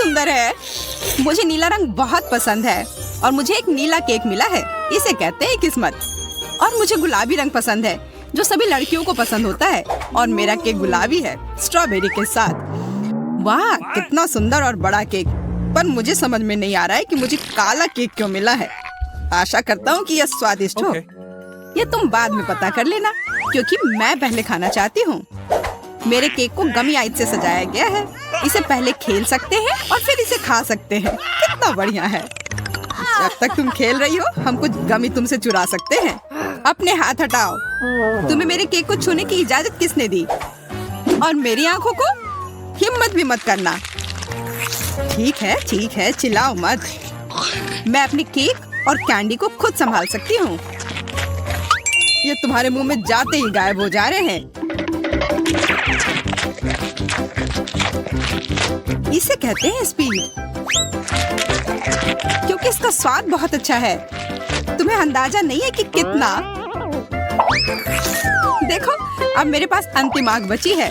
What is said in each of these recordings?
सुंदर है। मुझे नीला रंग बहुत पसंद है और मुझे एक नीला केक मिला है। इसे कहते हैं किस्मत। और मुझे गुलाबी रंग पसंद है जो सभी लड़कियों को पसंद होता है। और मेरा केक गुलाबी है स्ट्रॉबेरी के साथ। वाह, कितना सुंदर और बड़ा केक। पर मुझे समझ में नहीं आ रहा है कि मुझे काला केक क्यों मिला है। आशा करता हूँ कि यह स्वादिष्ट हो। ये तुम बाद में पता कर लेना, क्योंकि मैं पहले खाना चाहती हूँ। मेरे केक को गमी आइस से सजाया गया है। इसे पहले खेल सकते हैं और फिर इसे खा सकते हैं। कितना बढ़िया है। जब तक तुम खेल रही हो, हम कुछ गमी तुमसे चुरा सकते हैं। अपने हाथ हटाओ। तुम्हें मेरे केक को छूने की इजाजत किसने दी? और मेरी आंखों को हिम्मत भी मत करना। ठीक है, चिल्लाओ मत। मैं अपने केक और कैंडी को खुद संभाल सकती हूँ। ये तुम्हारे मुंह में जाते ही गायब हो जा रहे हैं। इसे कहते हैं स्पीड, क्योंकि इसका स्वाद बहुत अच्छा है। तुम्हें अंदाजा नहीं है कि कितना। देखो, अब मेरे पास अंतिम आग बची है।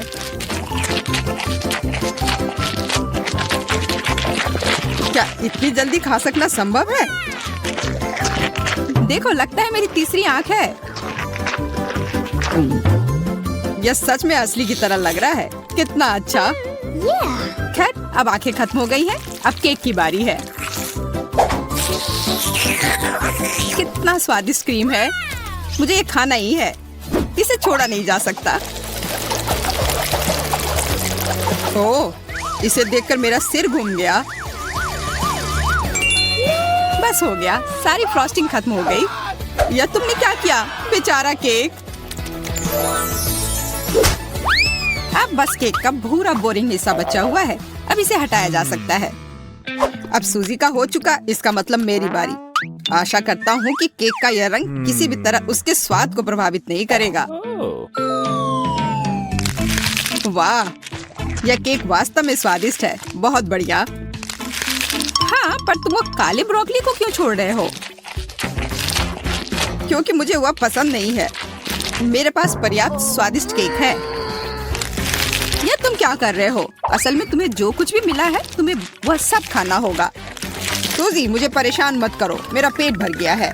क्या इतनी जल्दी खा सकना संभव है? देखो, लगता है मेरी तीसरी आंख है। यह सच में असली की तरह लग रहा है। कितना अच्छा। खैर, अब आंखें खत्म हो गई हैं। अब केक की बारी है। कितना स्वादिष्ट क्रीम है। मुझे ये खाना ही है। इसे छोड़ा नहीं जा सकता। ओह, इसे देखकर मेरा सिर घूम गया। बस हो गया, सारी फ्रॉस्टिंग खत्म हो गई। यह तुमने क्या किया? बेचारा केक। अब बस केक का भूरा बोरिंग हिस्सा बचा हुआ है। अब इसे हटाया जा सकता है। अब सूजी का हो चुका, इसका मतलब मेरी बारी। आशा करता हूँ कि केक का यह रंग किसी भी तरह उसके स्वाद को प्रभावित नहीं करेगा। वाह, यह केक वास्तव में स्वादिष्ट है। बहुत बढ़िया। हाँ, पर तुम वो काले ब्रोकली को क्यों छोड़ रहे हो? क्योंकि मुझे वह पसंद नहीं है। मेरे पास पर्याप्त स्वादिष्ट केक है। यह तुम क्या कर रहे हो? असल में तुम्हें जो कुछ भी मिला है, तुम्हें वह सब खाना होगा। सूजी, मुझे परेशान मत करो। मेरा पेट भर गया है।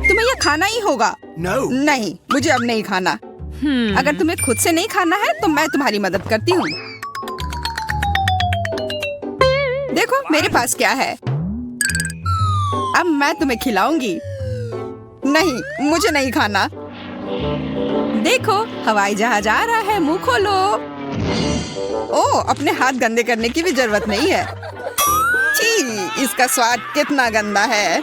तुम्हें यह खाना ही होगा। नहीं, मुझे अब नहीं खाना। अगर तुम्हें खुद से नहीं खाना है तो मैं तुम्हारी मदद करती हूँ। देखो, मेरे पास क्या है। अब मैं तुम्हें खिलाऊंगी। नहीं, मुझे नहीं खाना। देखो, हवाई जहाज आ रहा है। मुंह खोलो। ओह, अपने हाथ गंदे करने की भी जरूरत नहीं है। छी, इसका स्वाद कितना गंदा है।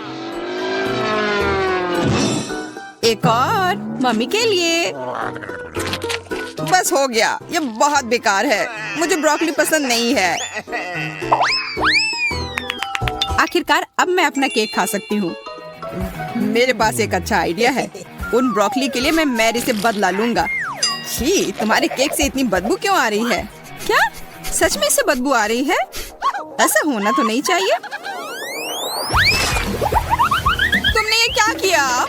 एक और मम्मी के लिए। बस हो गया। ये बहुत बेकार है। मुझे ब्रोकली पसंद नहीं है। आखिरकार अब मैं अपना केक खा सकती हूँ। मेरे पास एक अच्छा आइडिया है। उन ब्रोकली के लिए मैं मैरी से बदला लूंगा। छी, तुम्हारे केक से इतनी बदबू क्यों आ रही है? क्या सच में इससे बदबू आ रही है? ऐसा होना तो नहीं चाहिए। तुमने ये क्या किया?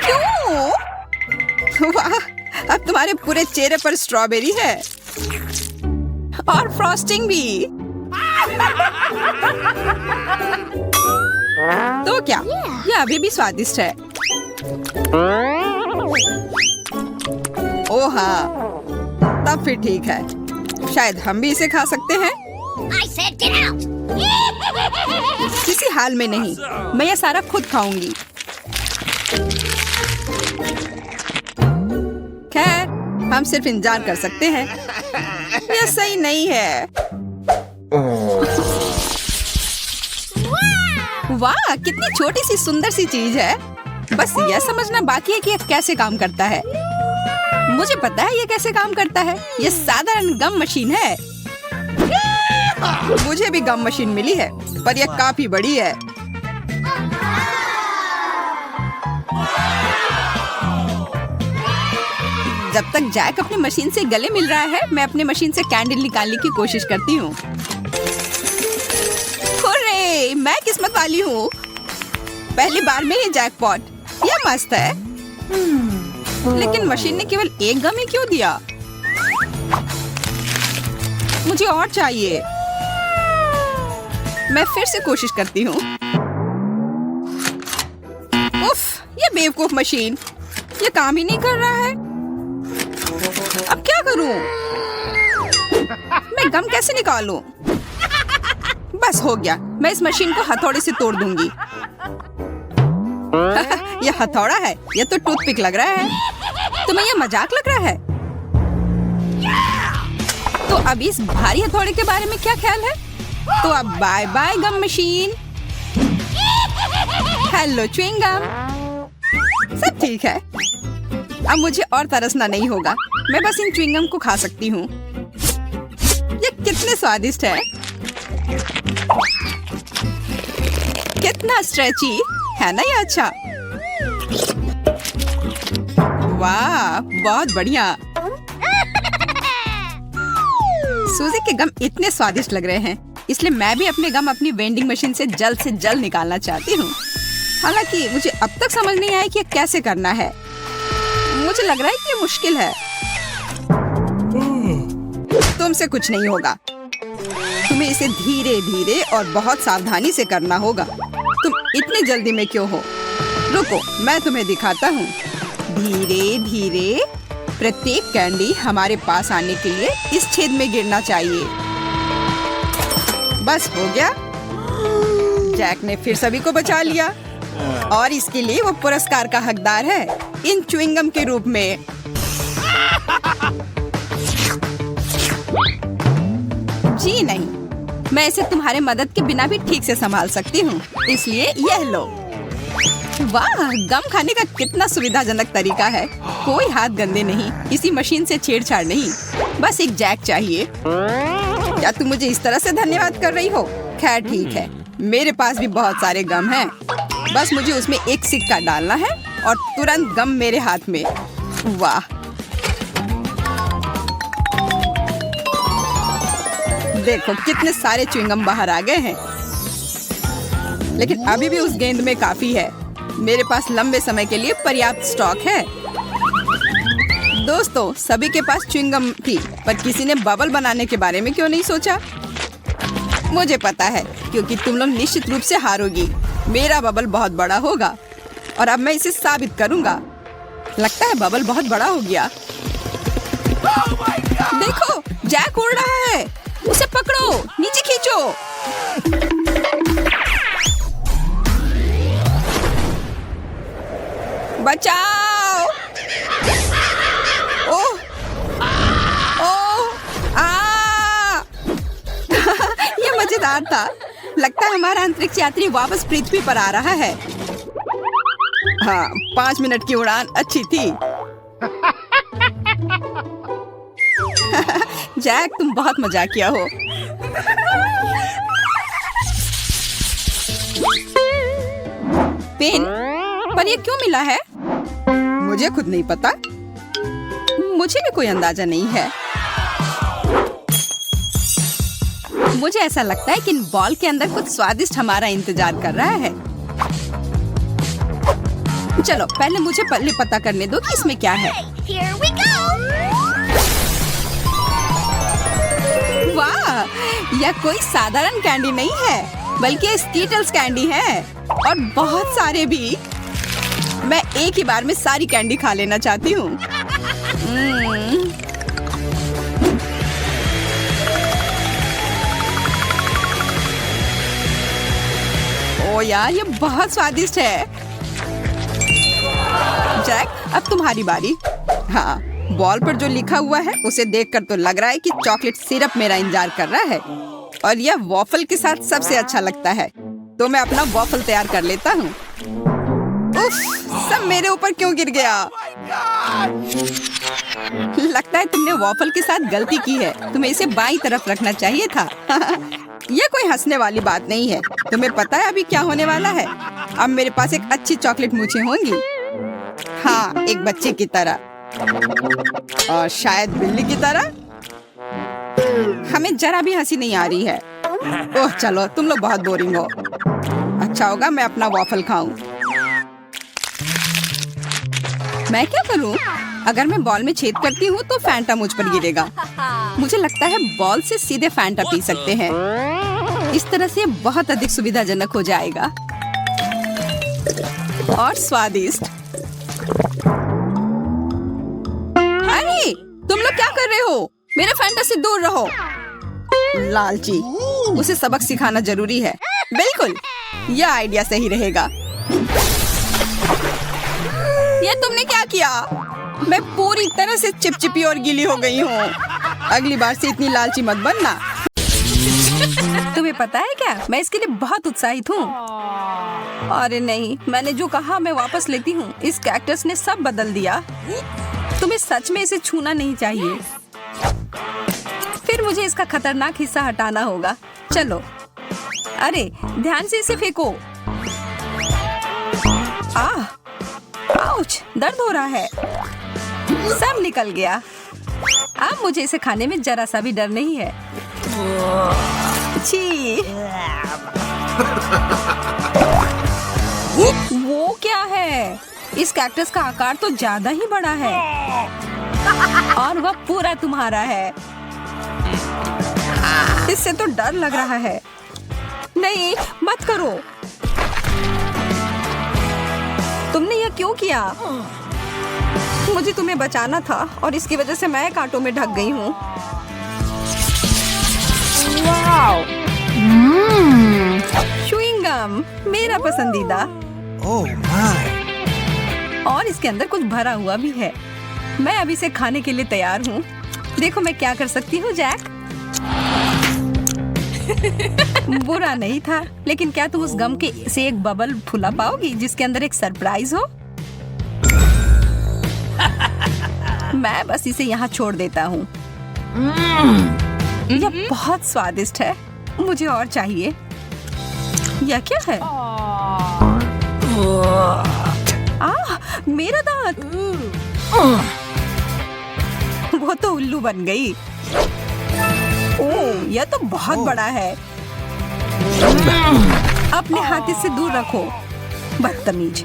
क्यों? वाह, अब तुम्हारे पूरे चेहरे पर स्ट्रॉबेरी है और फ्रॉस्टिंग भी। तो क्या यह अभी भी स्वादिष्ट है? ओह हाँ, तब फिर ठीक है। शायद हम भी इसे खा सकते हैं। किसी हाल में नहीं। मैं ये सारा खुद खाऊंगी। खैर, हम सिर्फ इंतजार कर सकते हैं। यह सही नहीं है। वाह, कितनी छोटी सी सुंदर सी चीज है। बस यह समझना बाकी है कि यह कैसे काम करता है। मुझे पता है यह कैसे काम करता है। यह साधारण गम मशीन है। मुझे भी गम मशीन मिली है, पर यह काफी बड़ी है। जब तक जैक अपनी मशीन से गले मिल रहा है, मैं अपनी मशीन से कैंडल निकालने की कोशिश करती हूँ। हुर्रे, मैं किस्मत वाली हूँ। पहली बार में ही जैकपॉट। यह मस्त है। लेकिन मशीन ने केवल एक गम ही क्यों दिया? मुझे और चाहिए। मैं फिर से कोशिश करती हूँ। उफ, ये बेवकूफ मशीन, ये काम ही नहीं कर रहा है। अब क्या करूं? मैं गम कैसे निकालूं? बस हो गया, मैं इस मशीन को हथौड़े से तोड़ दूंगी। ये हथौड़ा है, ये तो टूथपिक लग रहा है। तुम्हें ये मजाक लग रहा है? तो अब इस भारी हथौड़े के बारे में क्या ख्याल है? तो अब बाय बाय गम मशीन। हेलो च्युइंग गम, सब ठीक है। अब मुझे और तरसना नहीं होगा, मैं बस इन च्युइंग गम को खा सकती हूँ। ये कितने स्वादिष्ट है, कितना स्ट्रेची है ना ये। अच्छा, वाह, बहुत बढ़िया। सूजी के गम इतने स्वादिष्ट लग रहे हैं, इसलिए मैं भी अपने गम अपनी वेंडिंग मशीन से जल्द निकालना चाहती हूँ। हालांकि मुझे अब तक समझ नहीं आया कि कैसे करना है। मुझे लग रहा है कि ये मुश्किल है। तुमसे कुछ नहीं होगा, तुम्हें इसे धीरे धीरे और बहुत सावधानी से करना होगा। तुम इतनी जल्दी में क्यों हो? रुको, मैं तुम्हें दिखाता हूँ। धीरे धीरे प्रत्येक कैंडी हमारे पास आने के लिए इस छेद में गिरना चाहिए। बस हो गया। जैक ने फिर सभी को बचा लिया और इसके लिए वो पुरस्कार का हकदार है, इन च्युइंगम के रूप में। जी नहीं, मैं इसे तुम्हारे मदद के बिना भी ठीक से संभाल सकती हूँ, इसलिए यह लो। वाह, गम खाने का कितना सुविधाजनक तरीका है। कोई हाथ गंदे नहीं, इसी मशीन से छेड़छाड़ नहीं, बस एक जैक चाहिए। क्या तुम मुझे इस तरह से धन्यवाद कर रही हो? खैर ठीक है, मेरे पास भी बहुत सारे गम हैं। बस मुझे उसमें एक सिक्का डालना है और तुरंत गम मेरे हाथ में। वाह, देखो कितने सारे च्युइंगम बाहर आ गए हैं। लेकिन अभी भी उस गेंद में काफी है। मेरे पास लंबे समय के लिए पर्याप्त स्टॉक है। दोस्तों, सभी के पास च्युइंगम थी, पर किसी ने बबल बनाने के बारे में क्यों नहीं सोचा? मुझे पता है, क्योंकि तुम लोग निश्चित रूप से हारोगी। मेरा बबल बहुत बड़ा होगा और अब मैं इसे साबित करूंगा। लगता है बबल बहुत बड़ा हो गया। देखो, जैक उड़ रहा है, उसे पकड़ो, नीचे खींचो। बचाओ! ओह, ओह, आ! ये मजेदार था। लगता है हमारा अंतरिक्ष यात्री वापस पृथ्वी पर आ रहा है। हाँ, 5 मिनट की उड़ान अच्छी थी। जैक, तुम बहुत मजाकिया हो। पेन, पर ये क्यों मिला है? मुझे खुद नहीं पता। मुझे भी कोई अंदाजा नहीं है। मुझे ऐसा लगता है कि इन बॉल के अंदर कुछ स्वादिष्ट हमारा इंतजार कर रहा है। चलो, पहले मुझे पता करने दो कि इसमें क्या है। Here we go! वाह, यह कोई साधारण कैंडी नहीं है, बल्कि स्कीटल्स कैंडी है, और बहुत सारे भी। मैं एक ही बार में सारी कैंडी खा लेना चाहती हूँ। ओ यार, ये बहुत स्वादिष्ट है। जैक, अब तुम्हारी बारी। हाँ, बॉल पर जो लिखा हुआ है उसे देखकर तो लग रहा है कि चॉकलेट सिरप मेरा इंतजार कर रहा है, और यह वॉफल के साथ सबसे अच्छा लगता है। तो मैं अपना वॉफल तैयार कर लेता हूँ। उफ, सब मेरे ऊपर क्यों गिर गया? लगता है तुमने वॉफल के साथ गलती की है। तुम्हें इसे बाईं तरफ रखना चाहिए था। यह कोई हंसने वाली बात नहीं है। तुम्हें पता है अभी क्या होने वाला है? अब मेरे पास एक अच्छी चॉकलेट मूंछें होंगी। हाँ, एक बच्चे की तरह, और शायद बिल्ली की तरह। हमें जरा भी हंसी नहीं आ रही है। ओह चलो, तुम लोग बहुत बोरिंग हो। अच्छा होगा मैं अपना वॉफल खाऊं। मैं क्या करूं? अगर मैं बॉल में छेद करती हूँ तो फैंटा मुझ पर गिरेगा। मुझे लगता है बॉल से सीधे फैंटा पी सकते हैं। इस तरह से बहुत अधिक सुविधाजनक हो जाएगा और स्वादिष्ट। अरे तुम लोग क्या कर रहे हो? मेरे फैंटा से दूर रहो। लालची, उसे सबक सिखाना जरूरी है। बिल्कुल, यह आइडिया सही रहेगा। ये तुमने क्या किया? मैं पूरी तरह से चिपचिपी और गीली हो गई हूँ। अगली बार से इतनी लालची मत बनना। तुम्हें पता है क्या, मैं इसके लिए बहुत उत्साहित हूँ। अरे नहीं, मैंने जो कहा मैं वापस लेती हूँ। इस कैक्टस ने सब बदल दिया। तुम्हें सच में इसे छूना नहीं चाहिए। फिर मुझे इसका खतरनाक हिस्सा हटाना होगा। चलो, अरे ध्यान से इसे फेंको। आउच, दर्द हो रहा है। सब निकल गया। अब मुझे इसे खाने में जरा सा भी डर नहीं है। छी, वो क्या है? इस कैक्टस का आकार तो ज्यादा ही बड़ा है और वह पूरा तुम्हारा है। इससे तो डर लग रहा है। नहीं, मत करो। तुमने यह क्यों किया? मुझे तुम्हें बचाना था और इसकी वजह से मैं कांटों में ढक गई हूँ। च्युइंग गम, मेरा पसंदीदा। और इसके अंदर कुछ भरा हुआ भी है। मैं अभी इसे खाने के लिए तैयार हूँ। देखो मैं क्या कर सकती हूँ, जैक। बुरा नहीं था, लेकिन क्या तुम उस गम के से एक बबल फुला पाओगी जिसके अंदर एक सरप्राइज हो? मैं बस इसे यहाँ छोड़ देता हूँ। यह बहुत स्वादिष्ट है। मुझे और चाहिए। यह क्या है? मेरा दांत। वो तो उल्लू बन गई। ओह, यह तो बहुत बड़ा है। अपने हाथ इससे दूर रखो, बदतमीज।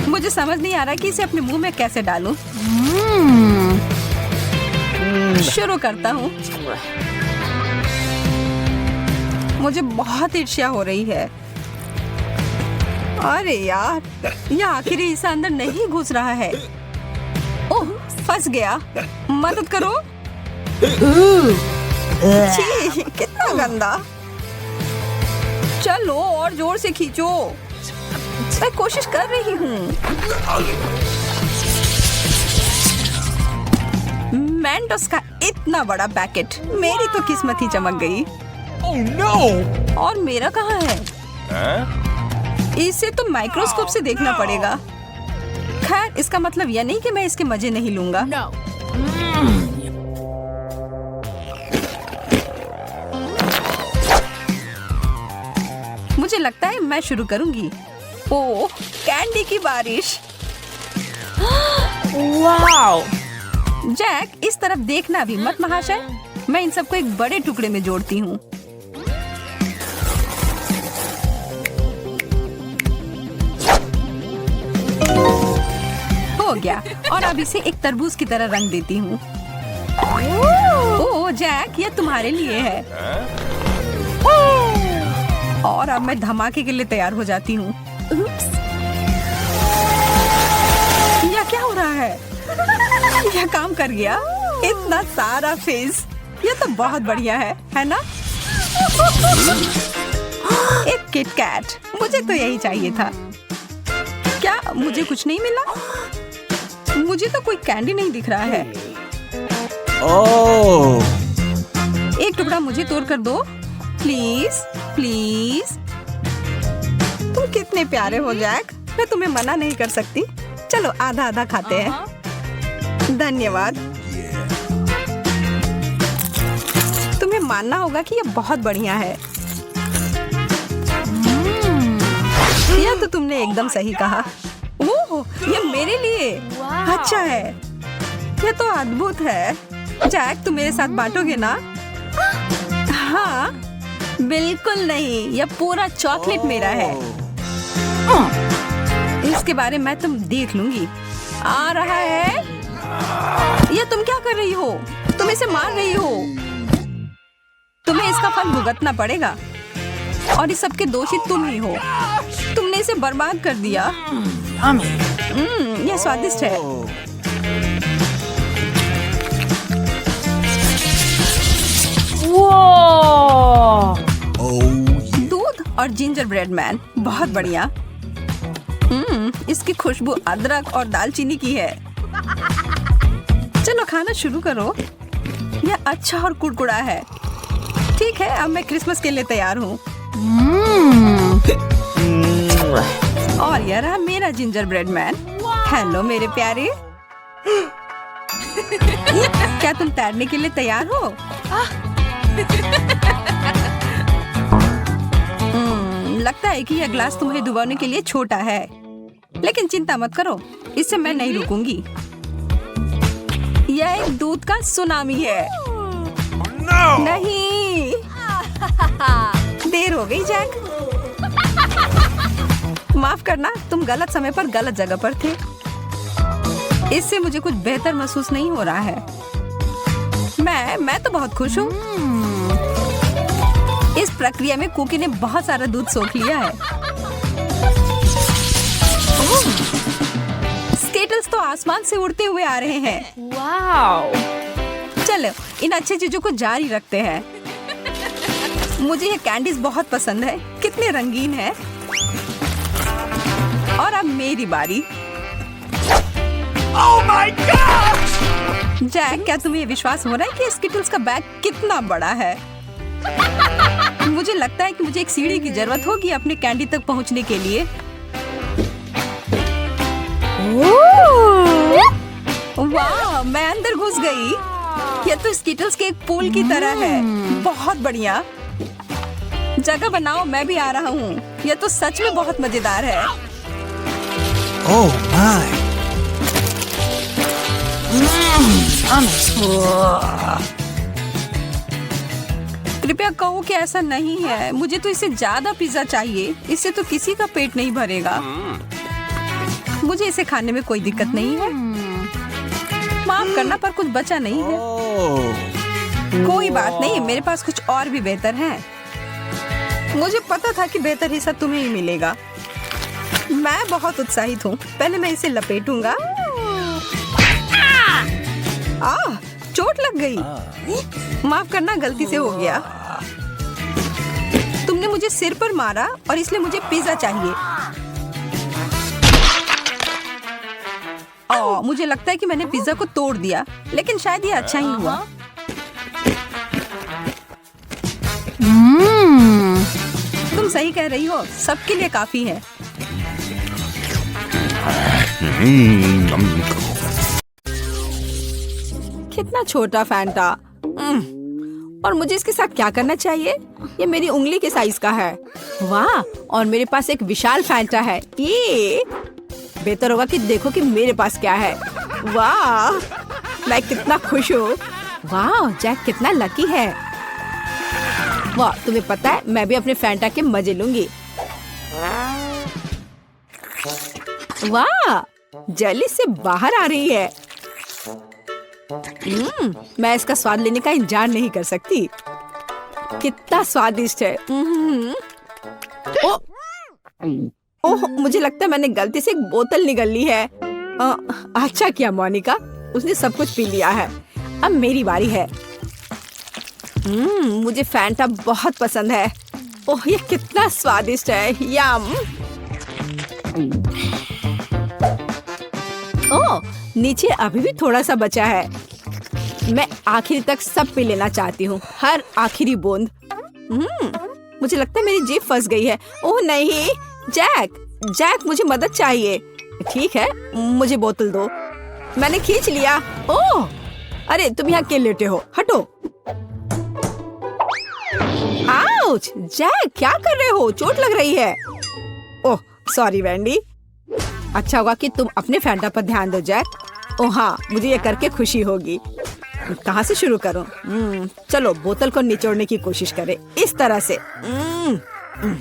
मुझे समझ नहीं आ रहा कि इसे अपने मुंह में कैसे डालूं। शुरू करता हूँ। मुझे बहुत ईर्ष्या हो रही है। अरे यार, यह आखिरी हिस्सा अंदर नहीं घुस रहा है। ओह, फंस गया। मदद करो। छी, कितना गंदा। चलो और जोर से खींचो। मैं कोशिश कर रही हूँ। मेंटोस का इतना बड़ा पैकेट। मेरी तो किस्मत ही चमक गई। Oh no! और मेरा कहाँ है? इसे तो माइक्रोस्कोप से देखना पड़ेगा। खैर, इसका मतलब यह नहीं कि मैं इसके मजे नहीं लूंगा। No. मुझे लगता है मैं शुरू करूंगी। ओह, कैंडी की बारिश। Wow! जैक, इस तरफ देखना भी मत महाशय। मैं इन सबको एक बड़े टुकड़े में जोड़ती हूँ। हो गया। और अब इसे एक तरबूज की तरह रंग देती हूँ। ओह जैक, यह तुम्हारे लिए है। और अब मैं धमाके के लिए तैयार हो जाती हूँ। यह क्या हो रहा है? यह काम कर गया। इतना सारा फेस। यह तो बहुत बढ़िया है ना? एक किट कैट। मुझे तो यही चाहिए था। क्या मुझे कुछ नहीं मिला? मुझे तो कोई कैंडी नहीं दिख रहा है। Oh! एक टुकड़ा मुझे तोड़ कर दो, प्लीज प्लीज। तुम कितने प्यारे हो जैक। मैं तुम्हें मना नहीं कर सकती। चलो आधा आधा खाते हैं। धन्यवाद। तुम्हें मानना होगा कि यह बहुत बढ़िया है। यह तो तुमने एकदम सही कहा। ओह, यह मेरे लिए अच्छा है। यह तो अद्भुत है। जैक, तुम मेरे साथ बांटोगे ना? हाँ, बिल्कुल नहीं। यह पूरा चॉकलेट मेरा है। इसके इसके बारे में तुम देख लूंगी। आ रहा है। ये तुम क्या कर रही हो? तुम इसे मार रही हो। तुम्हें इसका फल भुगतना पड़ेगा और इस सब के दोषी तुम ही हो। तुमने इसे बर्बाद कर दिया। यह स्वादिष्ट है। दूध और जिंजर ब्रेड मैन, बहुत बढ़िया। इसकी खुशबू अदरक और दालचीनी की है। चलो खाना शुरू करो। यह अच्छा और कुड़कुड़ा है। ठीक है, अब मैं क्रिसमस के लिए तैयार हूँ। और यह रहा मेरा जिंजर ब्रेड मैन। हेलो मेरे प्यारे। क्या तुम तैरने के लिए तैयार हो? लगता है कि यह ग्लास तुम्हें डुबाने के लिए छोटा है, लेकिन चिंता मत करो, इससे मैं नहीं रुकूंगी। यह एक दूध का सुनामी है। नहीं, देर हो गई जैक। माफ करना, तुम गलत समय पर गलत जगह पर थे। इससे मुझे कुछ बेहतर महसूस नहीं हो रहा है। मैं तो बहुत खुश हूँ। इस प्रक्रिया में कुकी ने बहुत सारा दूध सोख लिया है। स्केटल्स तो आसमान से उड़ते हुए आ रहे हैं। वाओ! चलो इन अच्छी चीजों को जारी रखते हैं। मुझे ये कैंडीज बहुत पसंद है। कितने रंगीन है। और अब मेरी बारी। Oh my gosh! जैक, क्या तुम्हें विश्वास हो रहा है कि स्किटल्स का बैग कितना बड़ा है? मुझे लगता है कि मुझे एक सीढ़ी की जरूरत होगी अपने कैंडी तक पहुंचने के लिए। वाह, मैं अंदर घुस गई। यह तो स्किटल्स के एक पूल की तरह है। बहुत बढ़िया। जगह बनाओ, मैं भी आ रहा हूँ। यह तो सच में बहुत मजेदार है। Oh my! कृपया कहो कि ऐसा नहीं है। मुझे तो इससे ज्यादा पिज्जा चाहिए। इससे तो किसी का पेट नहीं भरेगा। मुझे इसे खाने में कोई दिक्कत नहीं है। माफ करना, पर कुछ बचा नहीं है। कोई बात नहीं, मेरे पास कुछ और भी बेहतर है। मुझे पता था कि बेहतर हिस्सा तुम्हें ही मिलेगा। मैं बहुत उत्साहित हूँ। पहले मैं इसे लपेटूंगा। चोट लग गई। माफ करना, गलती से हो गया। तुमने मुझे सिर पर मारा और इसलिए मुझे पिज्जा चाहिए। मुझे लगता है कि मैंने पिज्जा को तोड़ दिया, लेकिन शायद ये अच्छा ही हुआ। तुम सही कह रही हो, सबके लिए काफी है। कितना छोटा फैंटा। और मुझे इसके साथ क्या करना चाहिए? ये मेरी उंगली के साइज का है। वाह, और मेरे पास एक विशाल फैंटा है। ये बेहतर होगा कि देखो कि मेरे पास क्या है। वाह, मैं कितना खुश हूँ। वाह, जैक कितना लकी है। वाह, तुम्हें पता है, मैं भी अपने फैंटा के मजे लूंगी। वाह, जली से बाहर आ रही है। मैं इसका स्वाद लेने का इंतजार नहीं कर सकती। कितना स्वादिष्ट है। ओह, मुझे लगता है मैंने गलती से एक बोतल निगल ली है। अच्छा किया मोनिका, उसने सब कुछ पी लिया है। अब मेरी बारी है। मुझे फैंटा बहुत पसंद है। ओह, ये कितना स्वादिष्ट है। यम। ओह, नीचे अभी भी थोड़ा सा बचा है। मैं आखिर तक सब पी लेना चाहती हूँ, हर आखिरी बूंद। मुझे लगता है मेरी जेब फंस गई है। ओह नहीं, जैक, मुझे मदद चाहिए। ठीक है, मुझे बोतल दो। मैंने खींच लिया। ओह, अरे तुम यहाँ क्यों लेटे हो? हटो। आउच, जैक क्या कर रहे हो? चोट लग रही है। Oh sorry Vendée. अच्छा होगा कि तुम अपने फैंटा पर ध्यान दो जैक। ओह हाँ, मुझे ये करके खुशी होगी। कहाँ से शुरू करूं? चलो बोतल को निचोड़ने की कोशिश करें, इस तरह से।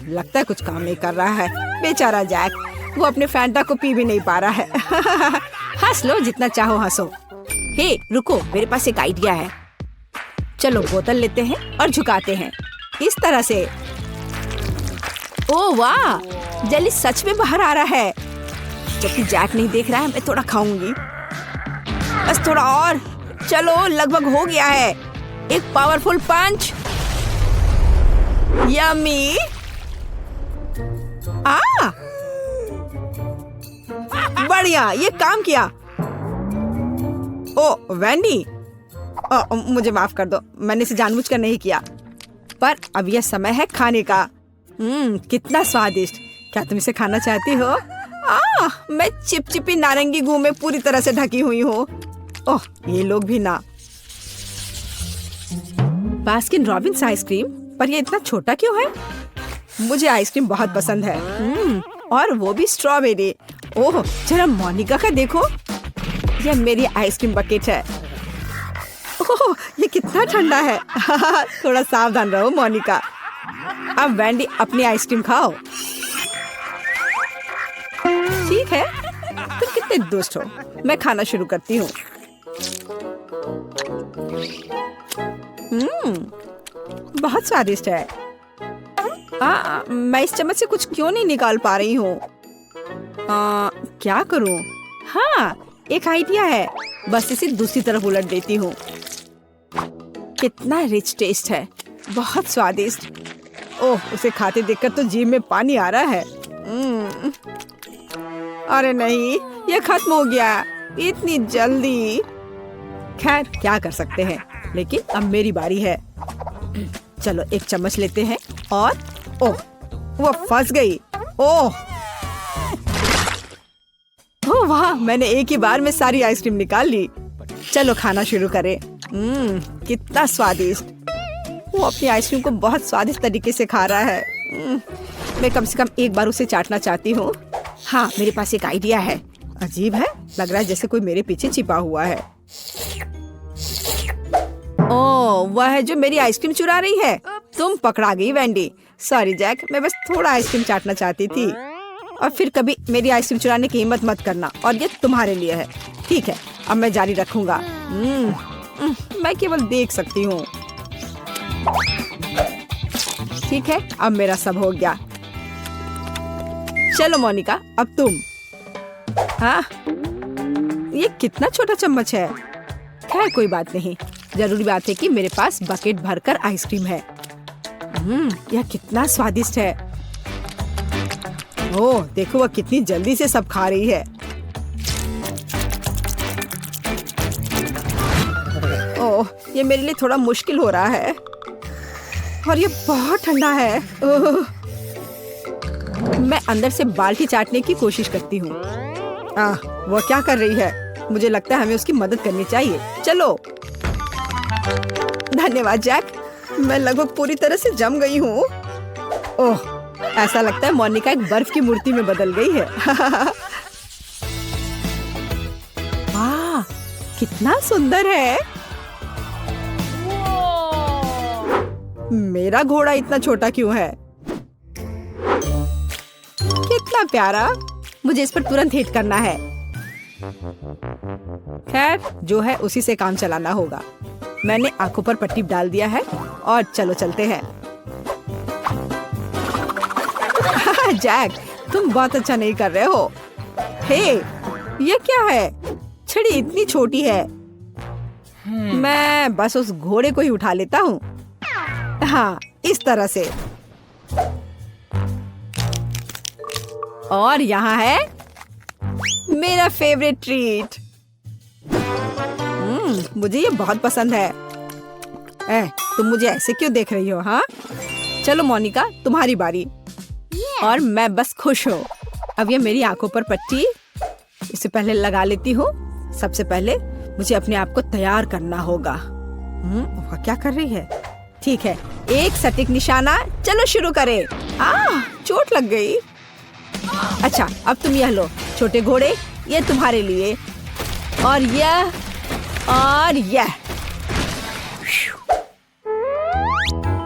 लगता है कुछ काम नहीं कर रहा है। बेचारा जैक। वो अपने फैंटा को पी भी नहीं पा रहा है। हंस लो, जितना चाहो हंसो। हे रुको, मेरे पास एक आइडिया है। चलो बोतल लेते हैं और झुकाते हैं इस तरह से। ओह वाह, जेली सच में बाहर आ रहा है। जबकि जैक नहीं देख रहा है, मैं थोड़ा खाऊंगी। बस थोड़ा और। चलो लगभग हो गया है। एक पावरफुल पंच। यम्मी। बढ़िया, ये काम किया। ओ वैंडी, मुझे माफ कर दो, मैंने इसे जानबूझकर नहीं किया। पर अब यह समय है खाने का। कितना स्वादिष्ट। क्या तुम इसे खाना चाहती हो? मैं चिपचिपी नारंगी गू में पूरी तरह से ढकी हुई हूँ। ओह, ये लोग भी ना। बास्किन रॉबिन्स आइसक्रीम, पर ये इतना छोटा क्यों है? मुझे आइसक्रीम बहुत पसंद है। और वो भी स्ट्रॉबेरी। ओह, जरा मोनिका का देखो। यह मेरी आइसक्रीम बकेट है। ओह, ये कितना ठंडा है। थोड़ा सावधान रहो मोनिका। अब वैंडी अपनी आइसक्रीम खाओ। ठीक है, तुम कितने दुष्ट हो। मैं खाना शुरू करती हूँ। बहुत स्वादिष्ट है। मैं इस चम्मच से कुछ क्यों नहीं निकाल पा रही हूँ? क्या करूँ? हाँ, एक आइडिया है। बस इसे दूसरी तरफ उलट देती हूँ। कितना रिच टेस्ट है, बहुत स्वादिष्ट। ओह, उसे खाते देखकर तो जीभ में पानी आ रहा है। अरे नहीं, ये खत्म हो गया इतनी जल्दी। खैर, क्या कर सकते हैं, लेकिन अब मेरी बारी है। चलो एक चम्मच लेते हैं और ओह, वो फंस गई। ओह वाह, मैंने एक ही बार में सारी आइसक्रीम निकाल ली। चलो खाना शुरू करें। कितना स्वादिष्ट। वो अपनी आइसक्रीम को बहुत स्वादिष्ट तरीके से खा रहा है। मैं कम से कम एक बार उसे चाटना चाहती हूँ। हाँ, मेरे पास एक आइडिया है। अजीब है, लग रहा है जैसे कोई मेरे पीछे छिपा हुआ है। ओह, वह है जो मेरी आइसक्रीम चुरा रही है। तुम पकड़ा गई वैंडी। सॉरी जैक, मैं बस थोड़ा आइसक्रीम चाटना चाहती थी। और फिर कभी मेरी आइसक्रीम चुराने की हिम्मत मत करना, और ये तुम्हारे लिए है। ठीक है, अब मैं जारी रखूंगा। मैं केवल देख सकती हूँ। ठीक है, अब मेरा सब हो गया। चलो मोनिका, अब तुम। हाँ, ये कितना छोटा चम्मच है। खैर कोई बात नहीं, जरूरी बात है कि मेरे पास बकेट भरकर आइसक्रीम है। यह कितना स्वादिष्ट है। ओह, देखो वह कितनी जल्दी से सब खा रही है। ओह, ये मेरे लिए थोड़ा मुश्किल हो रहा है। और ये बहुत ठंडा है। ओह, मैं अंदर से बाल्टी चाटने की कोशिश करती हूँ। वह क्या कर रही है? मुझे लगता है हमें उसकी मदद करनी चाहिए। चलो। धन्यवाद जैक, मैं लगभग पूरी तरह से जम गई हूँ। ओह, ऐसा लगता है मोनिका एक बर्फ की मूर्ति में बदल गई है। वाह, कितना सुंदर है। मेरा घोड़ा इतना छोटा क्यों है? कितना प्यारा। मुझे इस पर तुरंत हिट करना है। खैर, जो है उसी से काम चलाना होगा। मैंने आंखों पर पट्टी डाल दिया है और चलो चलते हैं। जैक, तुम बहुत अच्छा नहीं कर रहे हो। हे, ये क्या है? छड़ी इतनी छोटी है। मैं बस उस घोड़े को ही उठा लेता हूँ। हाँ, इस तरह से। और यहाँ है मेरा फेवरेट ट्रीट। मुझे ये बहुत पसंद है। तुम मुझे ऐसे क्यों देख रही हो? हाँ, चलो मोनिका, तुम्हारी बारी। और मैं बस खुश हूँ। अब ये मेरी आंखों पर पट्टी, इसे पहले लगा लेती हूँ। सबसे पहले मुझे अपने आप को तैयार करना होगा। वह क्या कर रही है? ठीक है, एक सटीक निशाना। चलो शुरू करें। चोट लग गई। अच्छा, अब तुम यह लो छोटे घोड़े, ये तुम्हारे लिए। और यह और यह।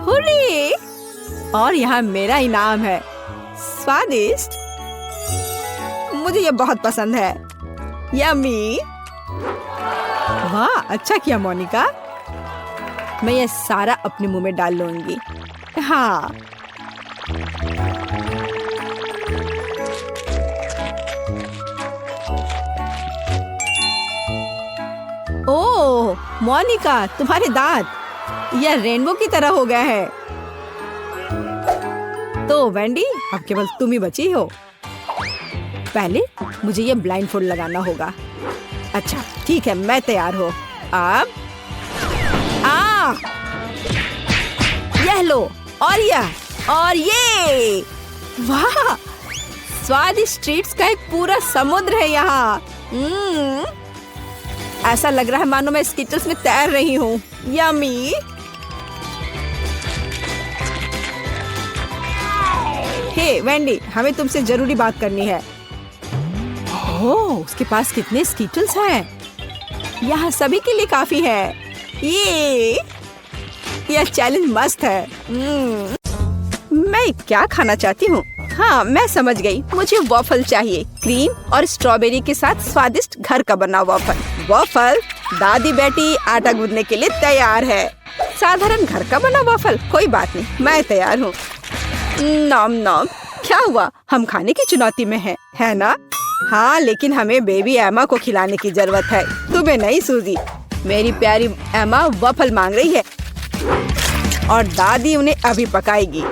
हुर्रे! और यहाँ मेरा इनाम है। स्वादिष्ट। मुझे ये बहुत पसंद है। यम्मी। वाह, अच्छा किया मोनिका। मैं ये सारा अपने मुंह में डाल लूंगी। हाँ। ओह मोनिका, तुम्हारे दांत यह रेनबो की तरह हो गया है। तो वेंडी, अब केवल तुम ही बची हो। पहले मुझे ये ब्लाइंडफोल्ड लगाना होगा। अच्छा ठीक है, मैं तैयार हूँ। अब यह लो, और ये वाह, स्वादिष्ट ट्रीट्स का एक पूरा समुद्र है यहाँ। ऐसा लग रहा है मानो मैं स्किटल्स में तैर रही हूँ। यम्मी। हे वेंडी, हमें तुमसे जरूरी बात करनी है। ओह, उसके पास कितने स्किटल्स हैं। यहाँ सभी के लिए काफी है। यह चैलेंज मस्त है। मैं क्या खाना चाहती हूँ? हाँ, मैं समझ गई। मुझे वॉफल चाहिए, क्रीम और स्ट्रॉबेरी के साथ स्वादिष्ट घर का बना वॉफल। वॉफल, दादी बेटी आटा गूंदने के लिए तैयार है। साधारण घर का बना वॉफल, कोई बात नहीं, मैं तैयार हूँ। नॉम नॉम। क्या हुआ? हम खाने की चुनौती में हैं, है ना? हाँ, लेकिन हमें बेबी एमा को खिलाने की जरूरत है, तुम्हें नहीं सूजी। मेरी प्यारी एमा वॉफल मांग रही है और दादी उन्हें अभी पकाएगी।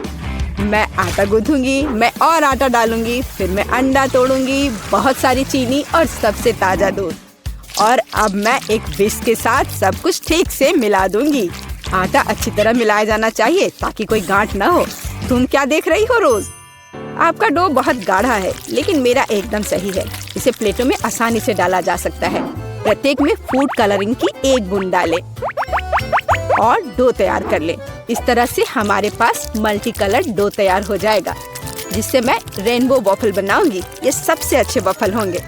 मैं आटा गूंथूंगी, मैं और आटा डालूंगी, फिर मैं अंडा तोड़ूंगी, बहुत सारी चीनी और सबसे ताजा दूध। और अब मैं एक विस्क के साथ सब कुछ ठीक से मिला दूंगी। आटा अच्छी तरह मिलाया जाना चाहिए ताकि कोई गांठ न हो। तुम क्या देख रही हो रोज? आपका डो बहुत गाढ़ा है, लेकिन मेरा एकदम सही है। इसे प्लेटों में आसानी से डाला जा सकता है। प्रत्येक में फूड कलरिंग की एक बूंद डालें और डो तैयार कर लें। इस तरह से हमारे पास मल्टी कलर डो तैयार हो जाएगा, जिससे मैं रेनबो वॉफल बनाऊंगी। ये सबसे अच्छे वॉफल होंगे।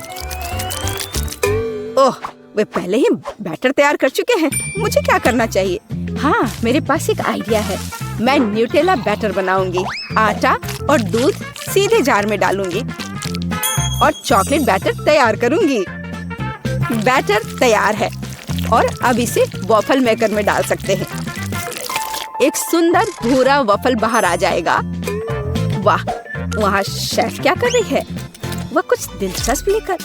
ओह, वे पहले ही बैटर तैयार कर चुके हैं। मुझे क्या करना चाहिए? हाँ, मेरे पास एक आइडिया है। मैं न्यूटेला बैटर बनाऊंगी। आटा और दूध सीधे जार में डालूंगी और चॉकलेट बैटर तैयार करूंगी। बैटर तैयार है और अब इसे वॉफल मेकर में डाल सकते हैं। एक सुंदर भूरा वॉफल बाहर आ जाएगा। वाह, वहाँ शेफ क्या कर रही है? वह कुछ दिलचस्प लेकर।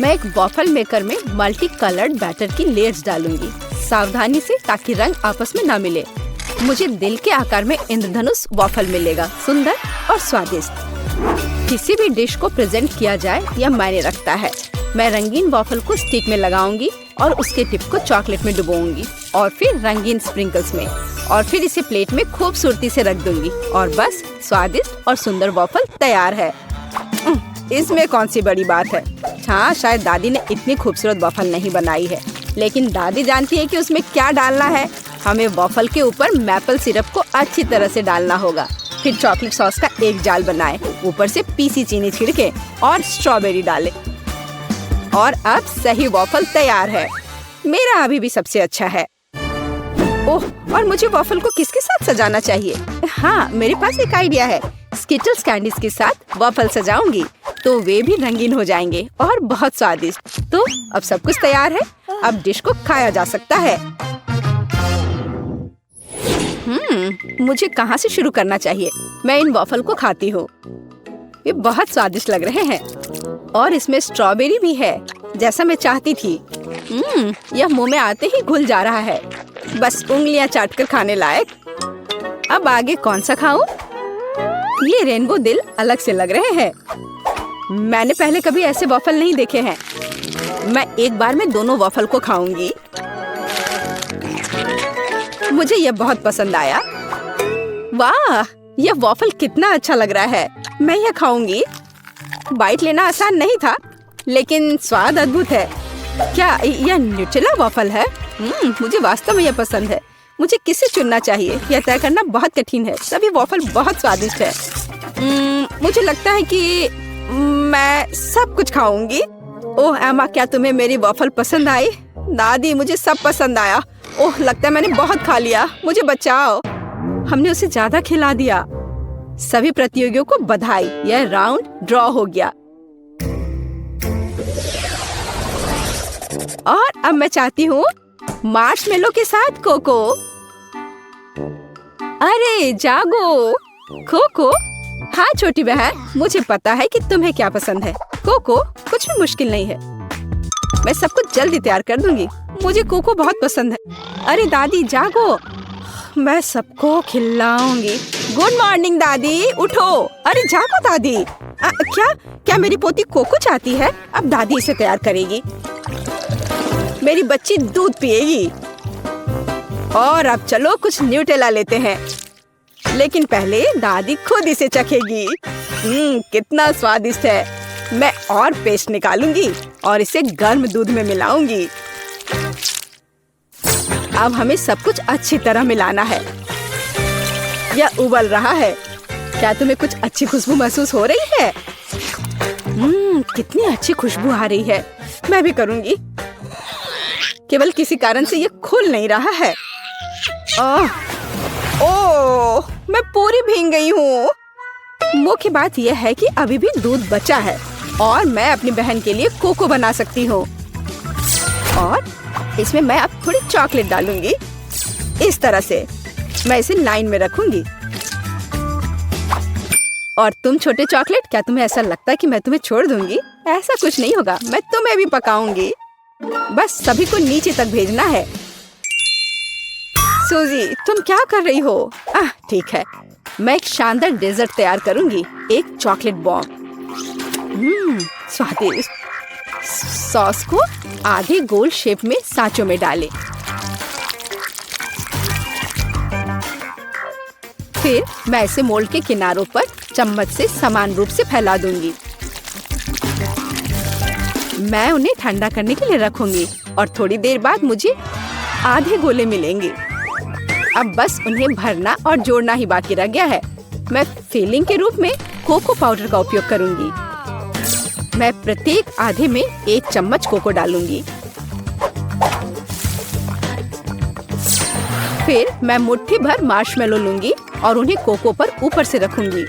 मैं एक वॉफल मेकर में मल्टी कलर्ड बैटर की लेयर्स डालूंगी, सावधानी से, ताकि रंग आपस में ना मिले। मुझे दिल के आकार में इंद्रधनुष वॉफल मिलेगा, सुंदर और स्वादिष्ट। किसी भी डिश को प्रेजेंट किया जाए यह मायने रखता है। मैं रंगीन वॉफल को स्टिक में लगाऊंगी और उसके टिप को चॉकलेट में डुबोऊंगी और फिर रंगीन स्प्रिंकल्स में, और फिर इसे प्लेट में खूबसूरती से रख दूंगी। और बस, स्वादिष्ट और सुंदर वॉफल तैयार है। इसमें कौन सी बड़ी बात है? हाँ, शायद दादी ने इतनी खूबसूरत वॉफल नहीं बनाई है, लेकिन दादी जानती है कि उसमें क्या डालना है। हमें वॉफल के ऊपर मैपल सिरप को अच्छी तरह से डालना होगा, फिर चॉकलेट सॉस का एक जाल बनाएं, ऊपर से पीसी चीनी छिड़के और स्ट्रॉबेरी डालें। और अब सही वॉफल तैयार है। मेरा अभी भी सबसे अच्छा है। ओह, और मुझे वॉफल को किसके साथ सजाना चाहिए? हाँ, मेरे पास एक आइडिया है। स्किटल्स कैंडीज के साथ वॉफल सजाऊंगी तो वे भी रंगीन हो जाएंगे और बहुत स्वादिष्ट। तो अब सब कुछ तैयार है, अब डिश को खाया जा सकता है। मुझे कहाँ से शुरू करना चाहिए? मैं इन वॉफल को खाती हूँ। ये बहुत स्वादिष्ट लग रहे हैं और इसमें स्ट्रॉबेरी भी है, जैसा मैं चाहती थी। यह मुंह में आते ही घुल जा रहा है, बस उंगलियां चाटकर खाने लायक। अब आगे कौन सा खाऊं? ये रेनबो दिल अलग से लग रहे हैं। मैंने पहले कभी ऐसे वॉफल नहीं देखे हैं। मैं एक बार में दोनों वॉफल को खाऊंगी। मुझे यह बहुत पसंद आया। वाह, यह वॉफल कितना अच्छा लग रहा है। मैं यह खाऊंगी। बाइट लेना आसान नहीं था, लेकिन स्वाद अद्भुत है। क्या यह न्यूटेला वॉफल है? मुझे वास्तव में यह पसंद है। मुझे किसे चुनना चाहिए, यह तय करना बहुत कठिन है। सभी वॉफल बहुत स्वादिष्ट है। मुझे लगता है कि मैं सब कुछ खाऊंगी। ओह एमा, क्या तुम्हें मेरी वॉफल पसंद आई? दादी, मुझे सब पसंद आया। ओह, लगता है मैंने बहुत खा लिया, मुझे बचाओ। हमने उसे ज्यादा खिला दिया। सभी प्रतियोगियों को बधाई, यह राउंड ड्रॉ हो गया। और अब मैं चाहती हूँ मार्शमेलो के साथ कोको। अरे जागो कोको। हाँ छोटी बहन, मुझे पता है कि तुम्हें क्या पसंद है। कोको कुछ भी मुश्किल नहीं है, मैं सब कुछ जल्दी तैयार कर दूंगी। मुझे कोको बहुत पसंद है। अरे दादी जागो, मैं सबको खिलाऊंगी। गुड मॉर्निंग दादी, उठो। अरे जागो दादी। क्या क्या मेरी पोती कोको चाहती है? अब दादी इसे तैयार करेगी। मेरी बच्ची दूध पिएगी। और अब चलो कुछ न्यूटेला लेते हैं, लेकिन पहले दादी खुद इसे चखेगी। कितना स्वादिष्ट है। मैं और पेस्ट निकालूंगी और इसे गर्म दूध में मिलाऊंगी। अब हमें सब कुछ अच्छी तरह मिलाना है। यह उबल रहा है। क्या तुम्हें कुछ अच्छी खुशबू महसूस हो रही है? कितनी अच्छी खुशबू आ रही है। मैं भी करूंगी। केवल किसी कारण से ये खुल नहीं रहा है। ओह, मैं पूरी भीग गई हूँ। मुख्य बात यह है कि अभी भी दूध बचा है और मैं अपनी बहन के लिए कोको बना सकती हूँ। और इसमें मैं अब थोड़ी चॉकलेट डालूंगी। इस तरह से मैं इसे लाइन में रखूंगी। और तुम छोटे चॉकलेट, क्या तुम्हें ऐसा लगता है कि मैं तुम्हें छोड़ दूंगी? ऐसा कुछ नहीं होगा, मैं तुम्हें भी पकाऊंगी। बस सभी को नीचे तक भेजना है। सूजी, तुम क्या कर रही हो? ठीक है, मैं एक शानदार डेजर्ट तैयार करूंगी। एक चॉकलेट बॉम्ब। स्वादिष्ट। सॉस को आधे गोल शेप में सांचों में डालें। फिर मैं इसे मोल्ड के किनारों पर चम्मच से समान रूप से फैला दूंगी। मैं उन्हें ठंडा करने के लिए रखूंगी और थोड़ी देर बाद मुझे आधे गोले मिलेंगे। अब बस उन्हें भरना और जोड़ना ही बाकी रह गया है। मैं फिलिंग के रूप में कोको पाउडर का उपयोग करूंगी। मैं प्रत्येक आधे में 1 चम्मच कोको डालूंगी। फिर मैं मुट्ठी भर मार्शमेलो लूंगी और उन्हें कोको पर ऊपर से रखूंगी।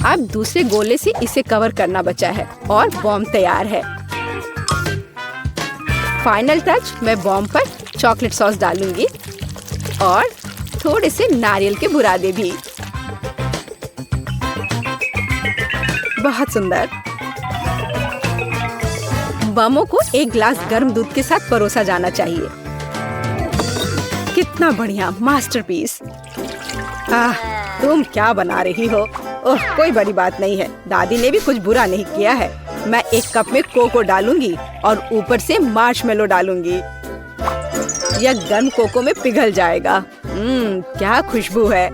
अब दूसरे गोले से इसे कवर करना बचा है और बॉम्ब तैयार है। फाइनल टच, मैं बॉम्ब पर चॉकलेट सॉस डालूंगी और थोड़े से नारियल के बुरादे भी। बहुत सुंदर। बमों को एक गिलास गर्म दूध के साथ परोसा जाना चाहिए। कितना बढ़िया मास्टरपीस। तुम क्या बना रही हो? ओह, कोई बड़ी बात नहीं है। दादी ने भी कुछ बुरा नहीं किया है। मैं 1 कप में कोको डालूंगी और ऊपर से मार्शमेलो डालूंगी। यह गर्म कोको में पिघल जाएगा। क्या खुशबू है।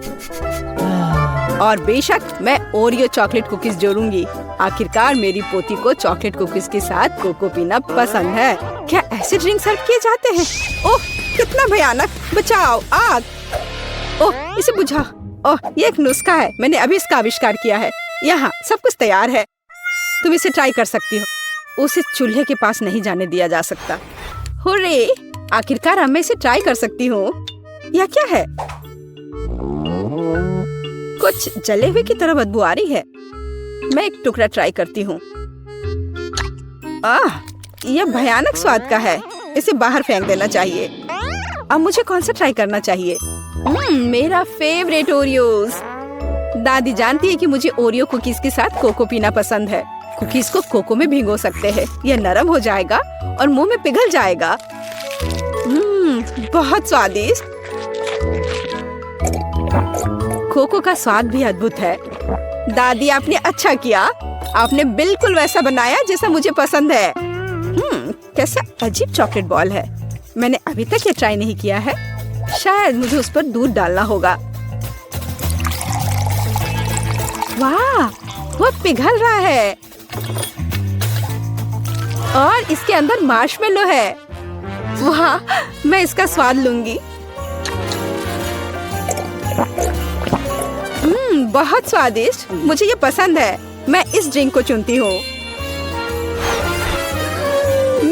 और बेशक मैं ओरियो चॉकलेट कुकीज जोड़ूंगी। आखिरकार मेरी पोती को चॉकलेट कुकीज के साथ कोको पीना पसंद है। क्या ऐसे ड्रिंक सर्व किए जाते हैं? ओह, कितना भयानक। बचाओ, आग। ओह, इसे बुझाओ। ओह, ये एक नुस्खा है। मैंने अभी इसका आविष्कार किया है। यहाँ सब कुछ तैयार है। तुम इसे ट्राई कर सकती हो। उसे चूल्हे के पास नहीं जाने दिया जा सकता। हुर्रे, आखिरकार मैं इसे ट्राई कर सकती हूँ। यह क्या है? कुछ जले हुए की तरह बदबू आ रही है। मैं एक टुकड़ा ट्राई करती हूँ। यह भयानक स्वाद का है। इसे बाहर फेंक देना चाहिए। अब मुझे कौन सा ट्राई करना चाहिए? मेरा फेवरेट ओरियोज। दादी जानती है कि मुझे ओरियो कुकीज के साथ कोको पीना पसंद है। कुकीज को कोको में भिगो सकते हैं। यह नरम हो जाएगा और मुंह में पिघल जाएगा। बहुत स्वादिष्ट। कोको का स्वाद भी अद्भुत है। दादी, आपने अच्छा किया। आपने बिल्कुल वैसा बनाया जैसा मुझे पसंद है। कैसा अजीब चॉकलेट बॉल है। मैंने अभी तक ये ट्राई नहीं किया है। शायद मुझे उस पर दूध डालना होगा। वाह, वो पिघल रहा है और इसके अंदर मार्शमेलो है। वाह, मैं इसका स्वाद लूंगी। बहुत स्वादिष्ट। मुझे ये पसंद है। मैं इस ड्रिंक को चुनती हूँ।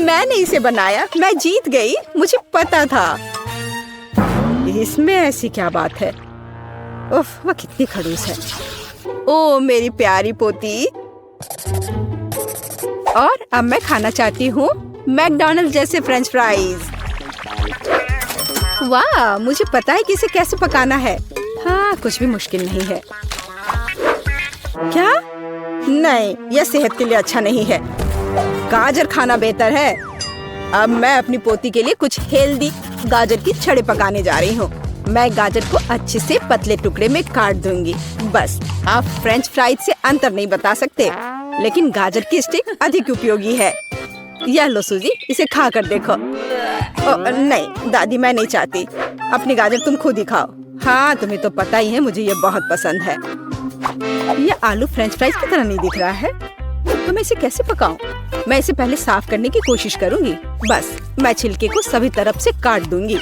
मैंने इसे बनाया। मैं जीत गई। मुझे पता था। इसमें ऐसी क्या बात है? उफ, वह कितनी खड़ूस है। ओ मेरी प्यारी पोती। और अब मैं खाना चाहती हूँ मैकडॉनल्ड जैसे फ्रेंच फ्राइज। वाह, मुझे पता है कि इसे कैसे पकाना है। हाँ, कुछ भी मुश्किल नहीं है। क्या? नहीं, यह सेहत के लिए अच्छा नहीं है। गाजर खाना बेहतर है। अब मैं अपनी पोती के लिए कुछ हेल्दी गाजर की छड़े पकाने जा रही हूँ। मैं गाजर को अच्छे से पतले टुकड़े में काट दूंगी। बस, आप फ्रेंच फ्राइज से अंतर नहीं बता सकते, लेकिन गाजर की स्टिक अधिक उपयोगी है। यह लो सूजी, इसे खा कर देखो। नहीं दादी, मैं नहीं चाहती। अपनी गाजर तुम खुद ही खाओ। हाँ, तुम्हें तो पता ही है मुझे ये बहुत पसंद है। ये आलू फ्रेंच फ्राइज की तरह नहीं दिख रहा है, तो मैं इसे कैसे पकाऊं? मैं इसे पहले साफ करने की कोशिश करूंगी। बस, मैं छिलके को सभी तरफ से काट दूंगी।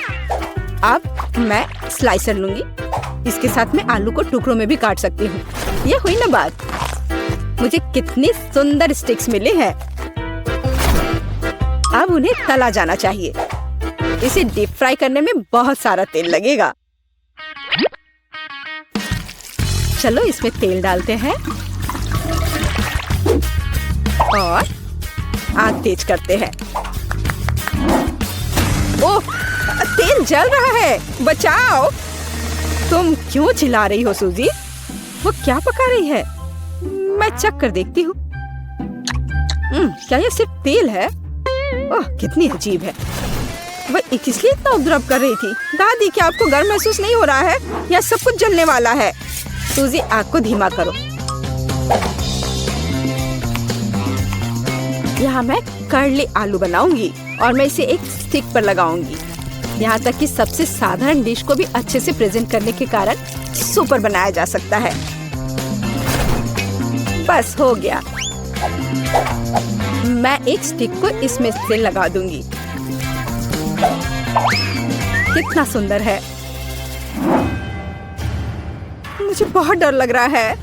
अब मैं स्लाइसर लूंगी। इसके साथ मैं आलू को टुकड़ों में भी काट सकती हूँ। ये हुई ना बात। मुझे कितनी सुंदर स्टिक्स मिले हैं। अब उन्हें तला जाना चाहिए। इसे डीप फ्राई करने में बहुत सारा तेल लगेगा। चलो इसमें तेल डालते हैं और आग तेज करते हैं। ओह, तेल जल रहा है, बचाओ। तुम क्यों चिल्ला रही हो सूजी? वो क्या पका रही है? मैं चख कर देखती हूँ। क्या ये सिर्फ तेल है? ओह, कितनी अजीब है। वह इसलिए इतना उपद्रव कर रही थी। दादी, क्या आपको गर्म महसूस नहीं हो रहा है? यह सब कुछ जलने वाला है। सूजी, आग को धीमा करो। यहाँ मैं कर्ली आलू बनाऊंगी और मैं इसे एक स्टिक पर लगाऊंगी। यहाँ तक कि सबसे साधारण डिश को भी अच्छे से प्रेजेंट करने के कारण सुपर बनाया जा सकता है। बस हो गया। मैं एक स्टिक को इसमें से लगा दूंगी। कितना सुंदर है। मुझे बहुत डर लग रहा है।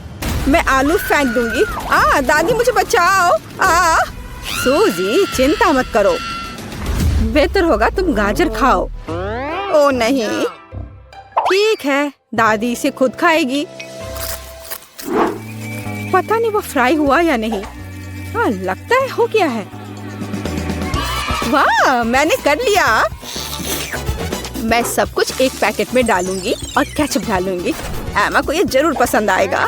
मैं आलू फेंक दूंगी। दादी, मुझे बचाओ। सूजी, चिंता मत करो। बेहतर होगा तुम गाजर खाओ। ओ नहीं, ठीक है, दादी इसे खुद खाएगी। पता नहीं वो फ्राई हुआ या नहीं। लगता है हो गया है। वाह, मैंने कर लिया। मैं सब कुछ एक पैकेट में डालूंगी और केचप डालूंगी। एमा को ये जरूर पसंद आएगा।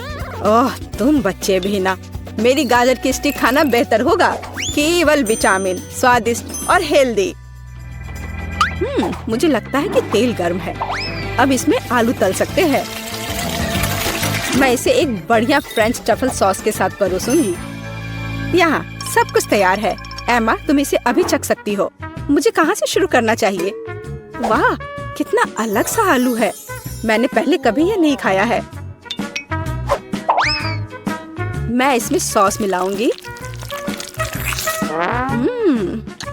ओह, तुम बच्चे भी ना। मेरी गाजर की स्टिक खाना बेहतर होगा। केवल विटामिन, स्वादिष्ट और हेल्दी। मुझे लगता है कि तेल गर्म है। अब इसमें आलू तल सकते हैं। मैं इसे एक बढ़िया फ्रेंच ट्रफल सॉस के साथ परोसूंगी। यहाँ सब कुछ तैयार है। एमा, तुम इसे अभी चख सकती हो। मुझे कहाँ से शुरू करना चाहिए? वाह, कितना अलग सा आलू है। मैंने पहले कभी ये नहीं खाया है। मैं इसमें सॉस मिलाऊंगी।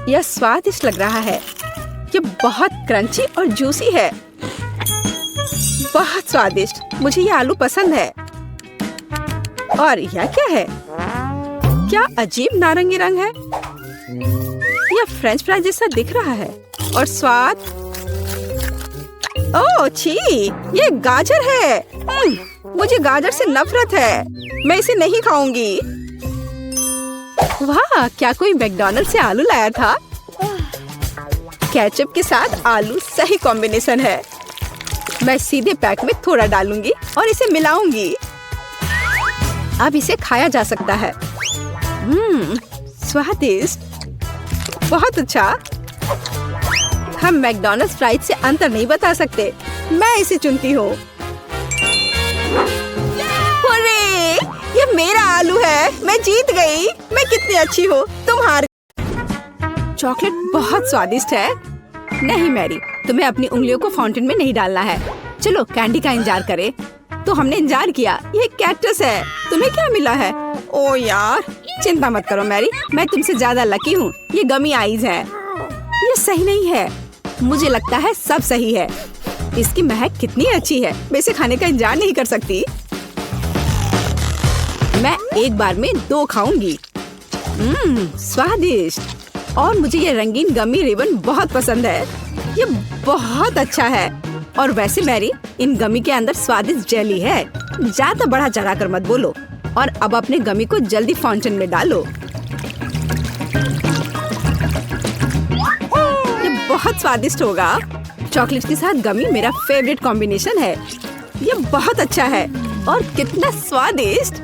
यह स्वादिष्ट लग रहा है। ये बहुत क्रंची और जूसी है। बहुत स्वादिष्ट। मुझे ये आलू पसंद है। और यह क्या है? क्या अजीब नारंगी रंग है। यह फ्रेंच फ्राई जैसा दिख रहा है। और स्वाद, ओह छी, ये गाजर है। मुझे गाजर से नफरत है। मैं इसे नहीं खाऊंगी। वाह, क्या कोई मैकडॉनल्ड से आलू लाया था? केचप के साथ आलू सही कॉम्बिनेशन है। मैं सीधे पैक में थोड़ा डालूंगी और इसे मिलाऊंगी। अब इसे खाया जा सकता है। स्वादिष्ट, बहुत अच्छा। हम मैकडॉनल्ड्स फ्राइज से अंतर नहीं बता सकते। मैं इसे चुनती हूँ। अरे, ये मेरा आलू है। मैं जीत गई। मैं कितनी अच्छी हूँ। तुम हार। चॉकलेट बहुत स्वादिष्ट है। नहीं मैरी, तुम्हें अपनी उंगलियों को फाउंटेन में नहीं डालना है। चलो कैंडी का इंतजार करें। तो हमने इंतजार किया। ये कैक्टस है। तुम्हें क्या मिला है? ओ यार, चिंता मत करो मैरी, मैं तुमसे ज्यादा लकी हूँ। ये गमी आइज है। ये सही नहीं है। मुझे लगता है सब सही है। इसकी महक कितनी अच्छी है। मैं इसे खाने का इंतजार नहीं कर सकती। मैं एक बार में 2 खाऊंगी। स्वादिष्ट। और मुझे ये रंगीन गमी रिबन बहुत पसंद है। ये बहुत अच्छा है। और वैसे मैरी, इन गमी के अंदर स्वादिष्ट जेली है। ज्यादा बढ़ा चढ़ा कर मत बोलो। और अब अपने गमी को जल्दी फाउंटेन में डालो। ये बहुत स्वादिष्ट होगा। चॉकलेट के साथ गमी मेरा फेवरेट कॉम्बिनेशन है। ये बहुत अच्छा है और कितना स्वादिष्ट।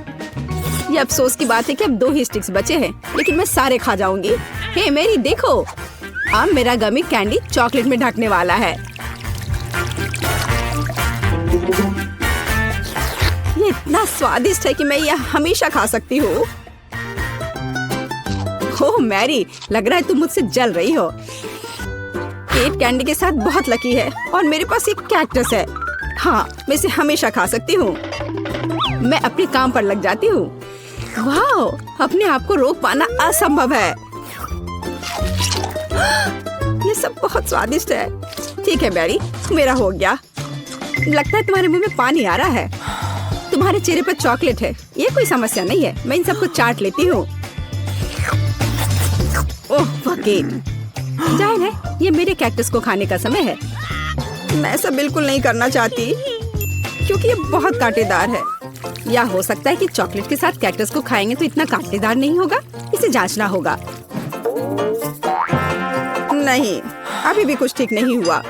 ये अफसोस की बात है कि अब 2 ही स्टिक्स बचे हैं, लेकिन मैं सारे खा जाऊंगी। हे मेरी देखो, अब मेरा गमी कैंडी चॉकलेट में ढकने वाला है। ये इतना स्वादिष्ट है कि मैं यह हमेशा खा सकती हूँ। ओह मैरी, लग रहा है तुम मुझसे जल रही हो। केट कैंडी के साथ बहुत लकी है और मेरे पास एक कैक्टस है। हाँ, मैं इसे हमेशा खा सकती हूँ। मैं अपने काम पर लग जाती हूँ। वाह, अपने आप को रोक पाना असंभव है। ये सब बहुत स्वादिष्ट है। ठीक है मैरी, मेरा हो गया। लगता है तुम्हारे मुंह में पानी आ रहा है। तुम्हारे चेहरे पर चॉकलेट है, ये कोई समस्या नहीं है। मैं इन सबको चाट लेती हूँ। ओह केट, जाहिर है ये मेरे कैक्टस को खाने का समय है। मैं ऐसा बिल्कुल नहीं करना चाहती क्योंकि ये बहुत कांटेदार है। या हो सकता है कि चॉकलेट के साथ कैक्टस को खाएंगे तो इतना कांटेदार नहीं होगा। इसे जांचना होगा। नहीं, अभी भी कुछ ठीक नहीं हुआ।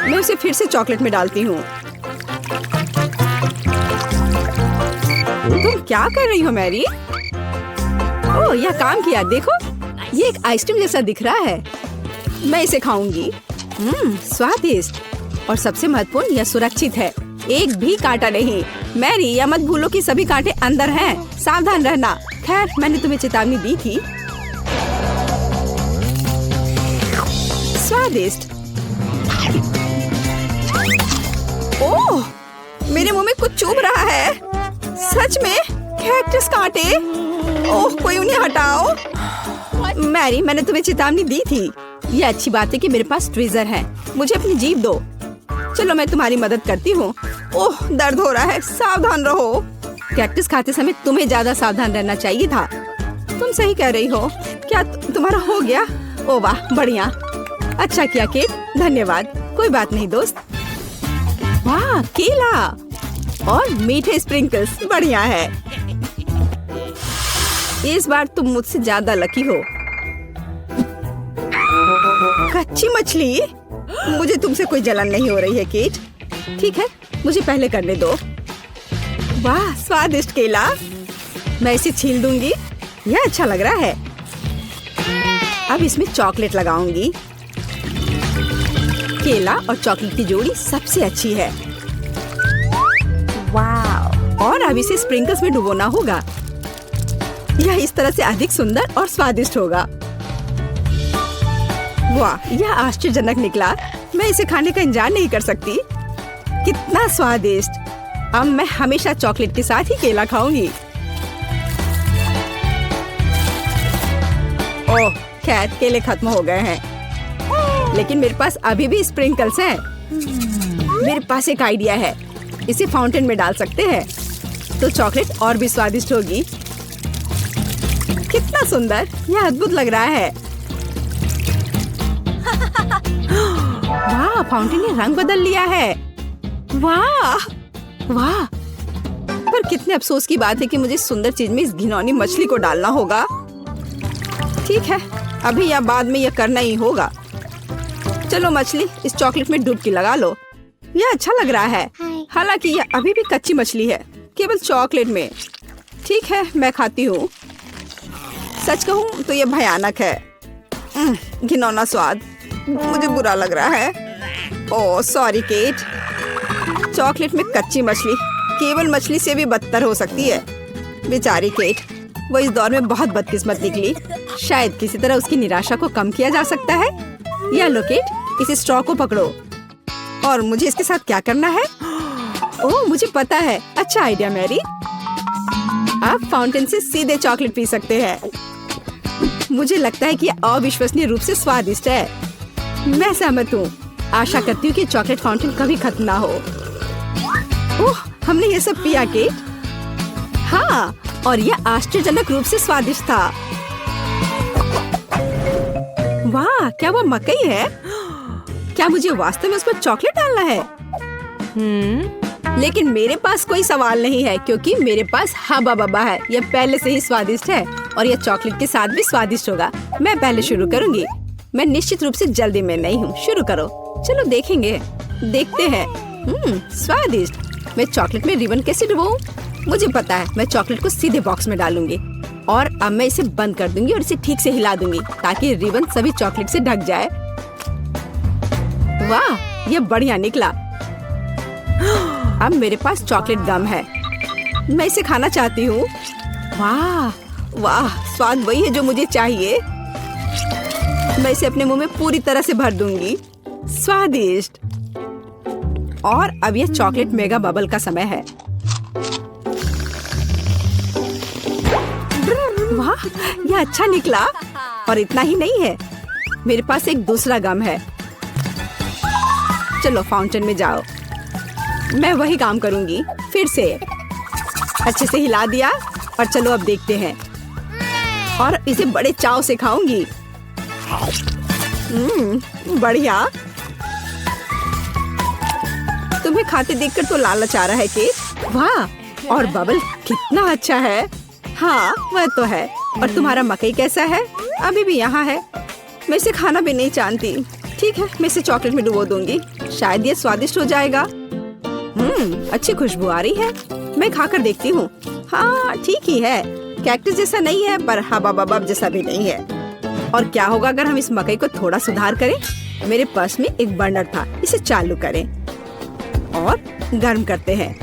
मैं उसे फिर से चॉकलेट में डालती हूँ। तुम क्या कर रही हो मैरी? ओह, यह काम किया। देखो, ये एक आइसक्रीम जैसा दिख रहा है। मैं इसे खाऊंगी। स्वादिष्ट और सबसे महत्वपूर्ण, यह सुरक्षित है। एक भी कांटा नहीं। मैरी, यह मत भूलो कि सभी कांटे अंदर हैं। सावधान रहना। खैर, मैंने तुम्हें चेतावनी दी थी। स्वादिष्ट। ओह, मेरे मुंह में कुछ चुभ रहा है। सच में कैक्टस कांटे। ओह, कोई उन्हें हटाओ। मैरी, मैंने तुम्हें चेतावनी दी थी। ये अच्छी बात है कि मेरे पास ट्विज़र है। मुझे अपनी जीभ दो। चलो, मैं तुम्हारी मदद करती हूँ। ओह, दर्द हो रहा है। सावधान रहो। कैक्टस खाते समय तुम्हें ज्यादा सावधान रहना चाहिए था। तुम सही कह रही हो। क्या तुम्हारा हो गया? ओह वाह, बढ़िया। अच्छा किया केट, धन्यवाद। कोई बात नहीं दोस्त। वाह, केला और मीठे स्प्रिंकल्स, बढ़िया है। इस बार तुम मुझसे ज्यादा लकी हो। कच्ची मछली? मुझे तुमसे कोई जलन नहीं हो रही है केट। ठीक है, मुझे पहले करने दो। वाह, स्वादिष्ट केला। मैं इसे छील दूंगी। यह अच्छा लग रहा है। अब इसमें चॉकलेट लगाऊंगी। केला और चॉकलेट की जोड़ी सबसे अच्छी है। वाह, और अब इसे स्प्रिंकल्स में डुबोना होगा। यह इस तरह से अधिक सुंदर और स्वादिष्ट होगा। वाह, यह आश्चर्यजनक निकला। मैं इसे खाने का इंतजार नहीं कर सकती। कितना स्वादिष्ट। अब मैं हमेशा चॉकलेट के साथ ही केला खाऊंगी। ओह, खैर केले खत्म हो गए हैं, लेकिन मेरे पास अभी भी स्प्रिंकल्स हैं। मेरे पास एक आइडिया है। इसे फाउंटेन में डाल सकते हैं तो चॉकलेट और भी स्वादिष्ट होगी। कितना सुंदर, यह अद्भुत लग रहा है। वाह, फाउंटेन ने रंग बदल लिया है। वाह वाह, पर कितने अफसोस की बात है कि मुझे सुंदर चीज में इस घिनौनी मछली को डालना होगा। ठीक है, अभी या बाद में यह करना ही होगा। चलो मछली, इस चॉकलेट में डुबकी लगा लो। यह अच्छा लग रहा है। हालांकि यह अभी भी कच्ची मछली है, केवल चॉकलेट में। ठीक है, मैं खाती हूँ। सच कहूँ तो यह भयानक है। घिनौना स्वाद, मुझे बुरा लग रहा है। Oh sorry cat. चॉकलेट में कच्ची मछली केवल मछली से भी बदतर हो सकती है। बेचारी केट, वो इस दौर में बहुत बदकिस्मत निकली। शायद किसी तरह उसकी निराशा को कम किया जा सकता है। या लो केट, इस स्ट्रॉ को पकड़ो। और मुझे इसके साथ क्या करना है? ओह, मुझे पता है। अच्छा आइडिया मैरी। आप फाउंटेन से सीधे चॉकलेट पी सकते हैं। मुझे लगता है कि यह अविश्वसनीय रूप से स्वादिष्ट है। मैं सहमत हूँ। आशा करती हूँ कि चॉकलेट फाउंटेन कभी खत्म ना हो। ओह, हमने ये सब पिया केट। हाँ, और यह आश्चर्यजनक रूप से स्वादिष्ट था। वाह, क्या वो मकई है? क्या मुझे वास्तव में उस पर चॉकलेट डालना है? लेकिन मेरे पास कोई सवाल नहीं है क्योंकि मेरे पास हब्बा बब्बा है। यह पहले से ही स्वादिष्ट है और यह चॉकलेट के साथ भी स्वादिष्ट होगा। मैं पहले शुरू करूंगी। मैं निश्चित रूप से जल्दी में नहीं हूँ। शुरू करो। चलो देखेंगे, देखते हैं। स्वादिष्ट। मैं चॉकलेट में रिबन कैसे डुबाऊं? मुझे पता है। मैं चॉकलेट को सीधे बॉक्स में डालूंगी और अब मैं इसे बंद कर दूंगी और इसे ठीक से हिला दूंगी ताकि रिबन सभी चॉकलेट से ढक जाए। वाह, यह बढ़िया निकला। अब मेरे पास चॉकलेट गम है। मैं इसे खाना चाहती हूँ। वाह वाह, स्वाद वही है जो मुझे चाहिए। मैं इसे अपने मुंह में पूरी तरह से भर दूंगी। स्वादिष्ट। और अब यह चॉकलेट मेगा बबल का समय है। वाह, यह अच्छा निकला। और इतना ही नहीं है, मेरे पास एक दूसरा गम है। चलो फाउंटेन में जाओ। मैं वही काम करूंगी फिर से। अच्छे से हिला दिया और चलो अब देखते हैं। और इसे बड़े चाव से खाऊंगी। बढ़िया। तुम्हें खाते देखकर तो लालच आ रहा है केक। वाह, और बबल कितना अच्छा है। हाँ वह तो है। और तुम्हारा मकई कैसा है? अभी भी यहाँ है। मैं इसे खाना भी नहीं जानती। ठीक है, मैं इसे चॉकलेट में डुबो दूंगी। शायद ये स्वादिष्ट हो जाएगा। अच्छी खुशबू आ रही है। मैं खाकर देखती हूँ। हाँ ठीक ही है। कैक्टस जैसा नहीं है पर हबा बबा जैसा भी नहीं है। और क्या होगा अगर हम इस मकई को थोड़ा सुधार करें? मेरे पर्स में एक बर्नर था। इसे चालू करें और गर्म करते हैं।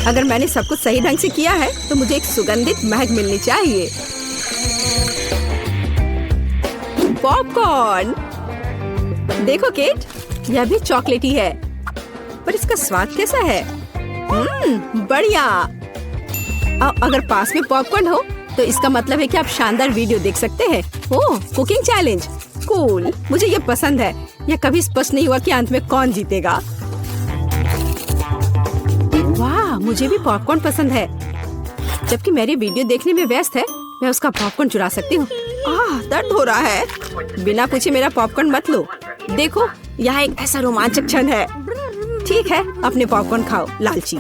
अगर मैंने सब कुछ सही ढंग से किया है तो मुझे एक सुगंधित महक मिलनी चाहिए। पॉपकॉर्न। देखो केट, यह भी चॉकलेटी है पर इसका स्वाद कैसा है? बढ़िया। अगर पास में पॉपकॉर्न हो तो इसका मतलब है कि आप शानदार वीडियो देख सकते हैं। ओह, कुकिंग चैलेंज। कूल, मुझे ये पसंद है। यह कभी स्पष्ट नहीं हुआ कि अंत में कौन जीतेगा। वाह, मुझे भी पॉपकॉर्न पसंद है। जबकि मेरी वीडियो देखने में व्यस्त है, मैं उसका पॉपकॉर्न चुरा सकती हूँ। दर्द हो रहा है। बिना पूछे मेरा पॉपकॉर्न मत लो। देखो, यहाँ एक ऐसा रोमांचक क्षण है। ठीक है, अपने पॉपकॉर्न खाओ लालची।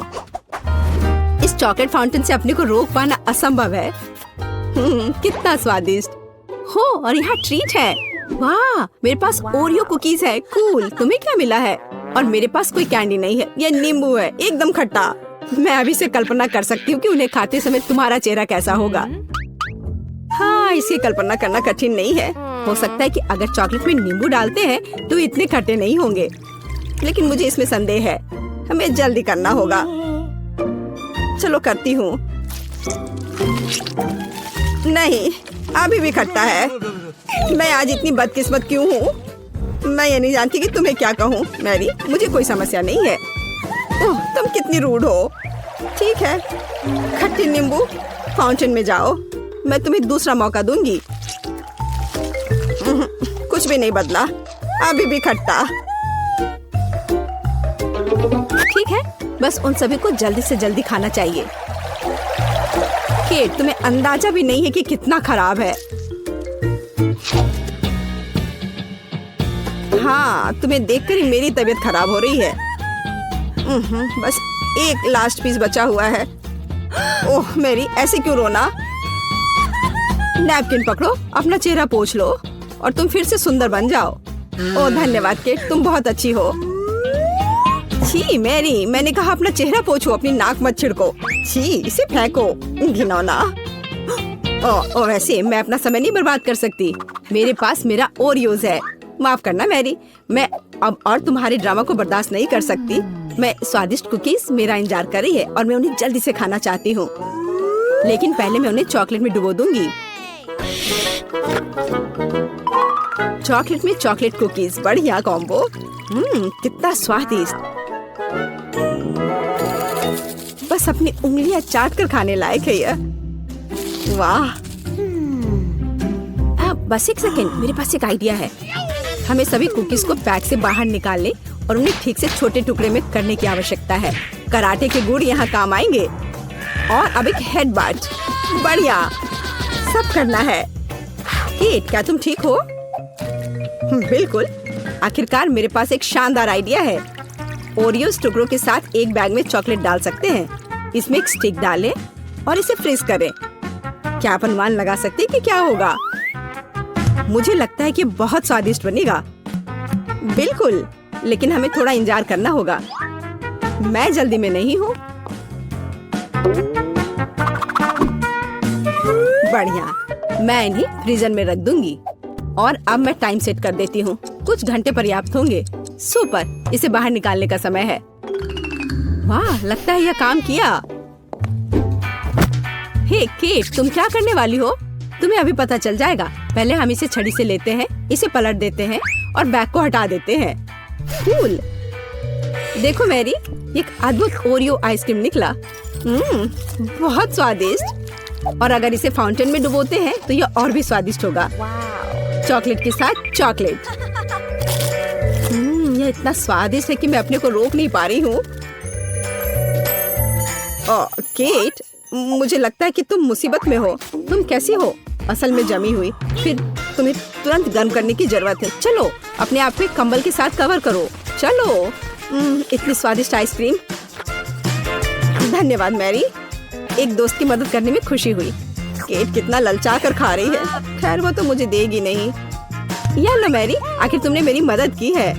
इस चॉकलेट फाउंटेन से अपने को रोक पाना असंभव है। कितना स्वादिष्ट हो। और यहाँ ट्रीट है। वाह, मेरे पास ओरियो कुकीज है। कूल। तुम्हें क्या मिला है? और मेरे पास कोई कैंडी नहीं है। यह नींबू है, एकदम खट्टा। मैं अभी से कल्पना कर सकती हूँ कि उन्हें खाते समय तुम्हारा चेहरा कैसा होगा। हाँ, इसकी कल्पना करना कठिन नहीं है। हो सकता है कि अगर चॉकलेट में नींबू डालते हैं तो इतने खट्टे नहीं होंगे, लेकिन मुझे इसमें संदेह है। हमें जल्दी करना होगा। चलो करती हूँ। नहीं, अभी भी खट्टा है। मैं आज इतनी बदकिस्मत क्यों हूँ? मैं ये नहीं जानती कि तुम्हें क्या कहूँ। मैरी, मुझे कोई समस्या नहीं है। ओह, तुम कितनी रूड हो। ठीक है, खट्टी नींबू, फाउंटेन में जाओ। मैं तुम्हें दूसरा मौका दूंगी। कुछ भी नहीं बदला, अभी भी खट्टा। ठीक है, बस उन सभी को जल्दी से जल्दी खाना चाहिए। केट, तुम्हें अंदाजा भी नहीं है कि कितना खराब है। हाँ, तुम्हें देखकर ही मेरी तबीयत खराब हो रही है। बस एक लास्ट पीस बचा हुआ है। ओह मेरी, ऐसे क्यों रोना? नैपकिन पकड़ो, अपना चेहरा पोंछ लो और तुम फिर से सुंदर बन जाओ। ओह धन्यवाद केट, तुम बहुत अच्छी हो। छी मैरी, मैंने कहा अपना चेहरा पोंछो, अपनी नाक मत छिड़को। छी, इसे फेंको, घिनौना। ओ वैसे मैं अपना समय नहीं बर्बाद कर सकती। मेरे पास मेरा ओरियोज है। माफ करना मैरी, मैं अब और तुम्हारे ड्रामा को बर्दाश्त नहीं कर सकती। मैं स्वादिष्ट कुकीज मेरा इंतजार कर रही है और मैं उन्हें जल्दी से खाना चाहती हूँ, लेकिन पहले मैं उन्हें चॉकलेट में डुबो दूंगी। चॉकलेट में चॉकलेट कुकीज, बढ़िया कॉम्बो। कितना स्वादिष्ट। बस अपनी उंगलियां चाट कर खाने लायक है यह। वाह। बस एक सेकेंड, मेरे पास एक आइडिया है। हमें सभी कुकीज को पैक से बाहर निकालने और उन्हें ठीक से छोटे टुकड़े में करने की आवश्यकता है। कराटे के गुण यहाँ काम आएंगे। और अब एक हेड बाट, बढ़िया, सब करना है। केट, क्या तुम ठीक हो? बिल्कुल। आखिरकार मेरे पास एक शानदार आइडिया है। ओरियोस टुकड़ों के साथ एक बैग में चॉकलेट डाल सकते हैं। इसमें एक स्टिक डालें और इसे फ्रीज करें। क्या आप अनुमान लगा सकते हैं कि क्या होगा? मुझे लगता है कि बहुत स्वादिष्ट बनेगा। बिल्कुल, लेकिन हमें थोड़ा इंतजार करना होगा। मैं जल्दी में नहीं हूँ। बढ़िया, मैं इन्हें फ्रीजर में रख दूंगी और अब मैं टाइम सेट कर देती हूँ। कुछ घंटे पर्याप्त होंगे। सुपर, इसे बाहर निकालने का समय है। वाह, लगता है यह काम किया। हे केट, तुम क्या करने वाली हो? तुम्हें अभी पता चल जाएगा। पहले हम इसे छड़ी से लेते हैं, इसे पलट देते हैं और बैग को हटा देते हैं। कूल। देखो मैरी, एक अद्भुत ओरियो आइसक्रीम निकला। बहुत स्वादिष्ट। और अगर इसे फाउंटेन में डुबोते हैं तो यह और भी स्वादिष्ट होगा। चॉकलेट के साथ चॉकलेट। यह इतना स्वादिष्ट है कि मैं अपने को रोक नहीं पा रही हूँ। केट, मुझे लगता है कि तुम मुसीबत में हो। तुम कैसी हो? असल में जमी हुई। फिर तुम्हें तुरंत गर्म करने की जरूरत है। चलो, अपने आप को कंबल के साथ कवर करो। चलो। इतनी स्वादिष्ट आइसक्रीम। धन्यवाद मैरी, एक दोस्त की मदद करने में खुशी हुई। केट कितना ललचा कर खा रही है। खैर, वो तो मुझे देगी नहीं। या लो मैरी, आखिर तुमने मेरी मदद की है।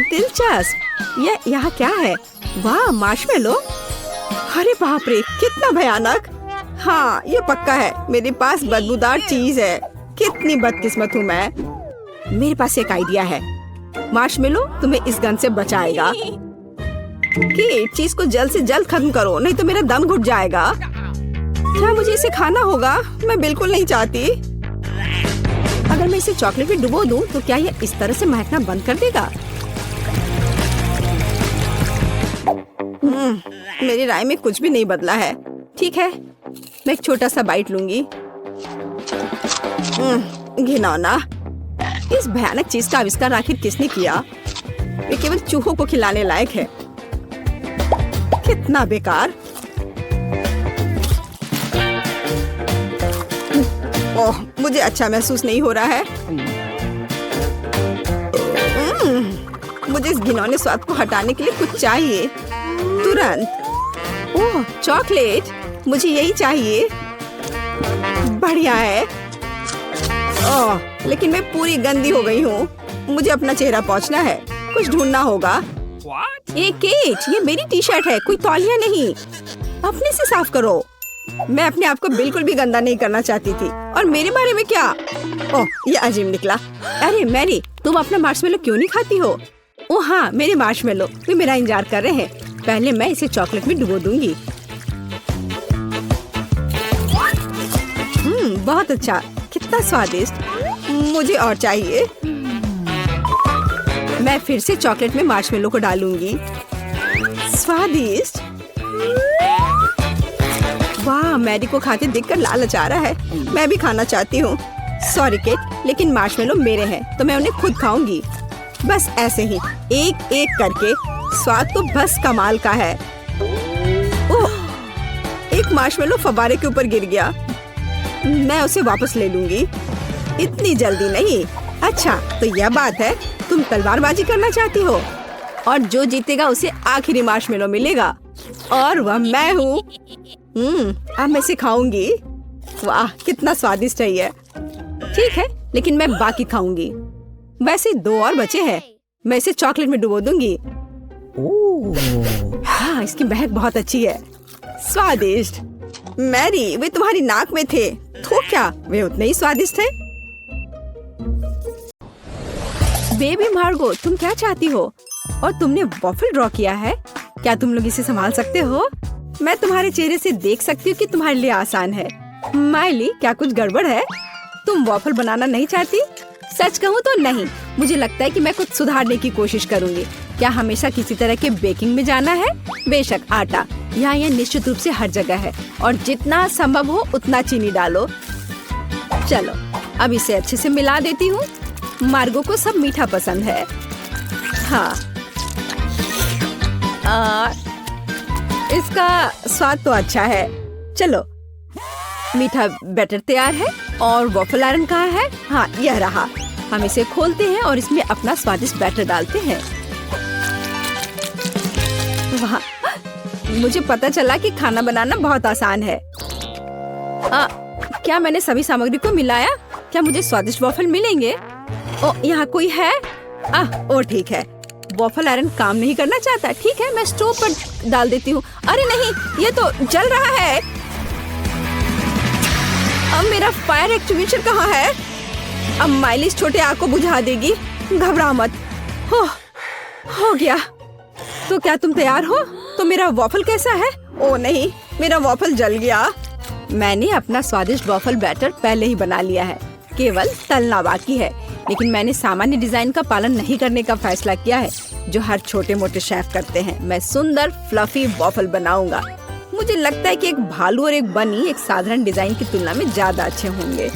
दिलचस्प। यह यहाँ क्या है? वाह, मार्शमेलो। अरे बाप रे, कितना भयानक। हाँ, ये पक्का है। मेरे पास बदबूदार चीज है। कितनी बदकिस्मत हूँ मैं। मेरे पास एक आइडिया है। मार्शमेलो तुम्हें इस गन से बचाएगा। कि चीज को जल्द से जल्द खत्म करो, नहीं तो मेरा दम घुट जाएगा। क्या मुझे इसे खाना होगा? मैं बिल्कुल नहीं चाहती। अगर मैं इसे चॉकलेट में डुबो दूं, तो क्या यह इस तरह से महकना बंद कर देगा? मेरी राय में कुछ भी नहीं बदला है। ठीक है, मैं एक छोटा सा बाइट लूंगी। घिनौना। इस भयानक चीज का आविष्कार आखिर किसने किया? ये केवल चूहों को खिलाने लायक है। कितना बेकार। ओह, मुझे अच्छा महसूस नहीं हो रहा है। मुझे इस घिनौने स्वाद को हटाने के लिए कुछ चाहिए तुरंत। ओह, चॉकलेट, मुझे यही चाहिए। बढ़िया है। ओह, लेकिन मैं पूरी गंदी हो गई हूँ। मुझे अपना चेहरा पोंछना है। कुछ ढूंढना होगा। एक केट, ये मेरी टी शर्ट है, कोई तौलिया नहीं। अपने से साफ करो। मैं अपने आप को बिल्कुल भी गंदा नहीं करना चाहती थी। और मेरे बारे में क्या? ओह, ये अजीब निकला। अरे मैरी, तुम अपना मार्शमेलो क्यों नहीं खाती हो? ओह हाँ, मेरे मार्शमेलो, वे मेरा इंतजार कर रहे हैं। पहले मैं इसे चॉकलेट में डुबो दूंगी। बहुत अच्छा, कितना स्वादिष्ट। मुझे और चाहिए। मैं फिर से चॉकलेट में मार्शमेलो को डालूंगी। स्वादिष्ट। वाह, मैरी को खाते देखकर लालच आ रहा है। मैं भी खाना चाहती हूँ। सॉरी केट, लेकिन मार्शमेलो मेरे हैं तो मैं उन्हें खुद खाऊंगी। बस ऐसे ही, एक एक करके। स्वाद तो बस कमाल का है। ओह, एक मार्शमेलो फव्वारे के ऊपर गिर गया। मैं उसे वापस ले लूंगी। इतनी जल्दी नहीं। अच्छा, तो यह बात है, तुम तलवारबाजी करना चाहती हो और जो जीतेगा उसे आखिरी मार्शमेलो मिलेगा और वह मैं हूँ। अब मैं इसे खाऊंगी। वाह, कितना स्वादिष्ट है ये। ठीक है, लेकिन मैं बाकी खाऊंगी। वैसे 2 और बचे हैं। मैं इसे चॉकलेट में डुबो दूंगी। हाँ, इसकी महक बहुत अच्छी है। स्वादिष्ट। मैरी, वे तुम्हारी नाक में थे। तो क्या वे उतने ही स्वादिष्ट थे? बेबी मार्गो, तुम क्या चाहती हो? और तुमने वॉफल ड्रॉ किया है। क्या तुम लोग इसे संभाल सकते हो? मैं तुम्हारे चेहरे से देख सकती हूँ कि तुम्हारे लिए आसान है। माइली, क्या कुछ गड़बड़ है? तुम वॉफल बनाना नहीं चाहती? सच कहूँ तो नहीं। मुझे लगता है कि मैं कुछ सुधारने की कोशिश करूँगी। क्या हमेशा किसी तरह के बेकिंग में जाना है? बेशक, आटा यहाँ यह निश्चित रूप से हर जगह है और जितना संभव हो उतना चीनी डालो। चलो, अब इसे अच्छे से मिला देती हूँ। मार्गो को सब मीठा पसंद है। हाँ, इसका स्वाद तो अच्छा है। चलो, मीठा बैटर तैयार है और वॉफल आयरन कहाँ है? हाँ, यह रहा। हम इसे खोलते हैं और इसमें अपना स्वादिष्ट बैटर डालते हैं। वाह, मुझे पता चला कि खाना बनाना बहुत आसान है। क्या मैंने सभी सामग्री को मिलाया? क्या मुझे स्वादिष्ट वॉफल मिलेंगे? ओ, यहाँ कोई है? ओ ठीक है, वॉफल आयरन काम नहीं करना चाहता। ठीक है, मैं स्टोव पर डाल देती हूँ। अरे नहीं, ये तो जल रहा है। अब मेरा फायर एक्सटिंग्विशर कहाँ है? अब माइलिस छोटे आग को बुझा देगी। घबरा मत। हो गया। तो क्या तुम तैयार हो? तो मेरा वॉफल कैसा है? ओ नहीं, मेरा वॉफल जल गया। मैंने अपना स्वादिष्ट वॉफल बैटर पहले ही बना लिया है, केवल तलना बाकी है। लेकिन मैंने सामान्य डिजाइन का पालन नहीं करने का फैसला किया है, जो हर छोटे मोटे शेफ करते हैं। मैं सुंदर फ्लफी वॉफल बनाऊंगा। मुझे लगता है कि एक भालू और एक बनी एक साधारण डिजाइन की तुलना में ज्यादा अच्छे होंगे।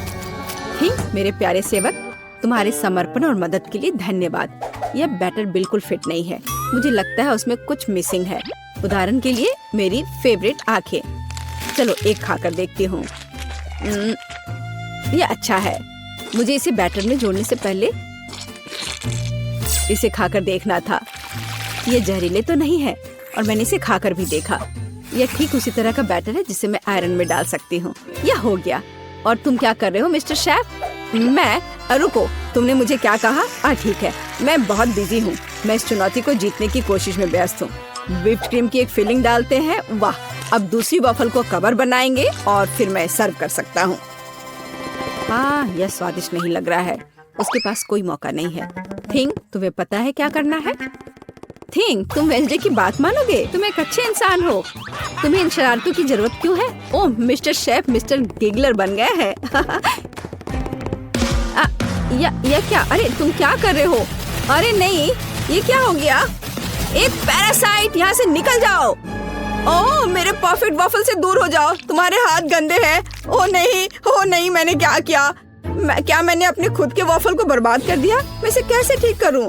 ठीक, मेरे प्यारे सेवक, तुम्हारे समर्पण और मदद के लिए धन्यवाद। यह बैटर बिल्कुल फिट नहीं है। मुझे लगता है उसमें कुछ मिसिंग है। उदाहरण के लिए मेरी फेवरेट आंखें। चलो एक खाकर देखती हूँ। ये अच्छा है। मुझे इसे बैटर में जोड़ने से पहले इसे खाकर देखना था। ये जहरीले तो नहीं है, और मैंने इसे खाकर भी देखा। यह ठीक उसी तरह का बैटर है जिसे मैं आयरन में डाल सकती हूँ। यह हो गया। और तुम क्या कर रहे हो मिस्टर शेफ? मैं रुको, तुमने मुझे क्या कहा? ठीक है, मैं बहुत बिजी हूँ। मैं इस चुनौती को जीतने की कोशिश में व्यस्त हूँ। व्हिप्ड क्रीम की एक फिलिंग डालते हैं। वाह, अब दूसरी वॉफल को कवर बनाएंगे और फिर मैं सर्व कर सकता हूँ। यह स्वादिष्ट नहीं लग रहा है। उसके पास कोई मौका नहीं है। थिंग, तुम्हें पता है क्या करना है? थिंग, तुम वेंसडे की बात मानोगे? तुम एक अच्छे इंसान हो। तुम्हें इन शरारतों की जरूरत क्यों है? ओह, मिस्टर शेफ मिस्टर गिगलर बन गए हैं। ये क्या? अरे तुम क्या कर रहे हो? अरे नहीं, ये क्या हो गया? एक पैरासाइट, यहाँ से निकल जाओ। ओह, मेरे परफेक्ट वॉफल से दूर हो जाओ। तुम्हारे हाथ गंदे हैं। ओह नहीं, मैंने क्या किया? क्या मैंने अपने खुद के वॉफल को बर्बाद कर दिया? मैं इसे कैसे ठीक करूं?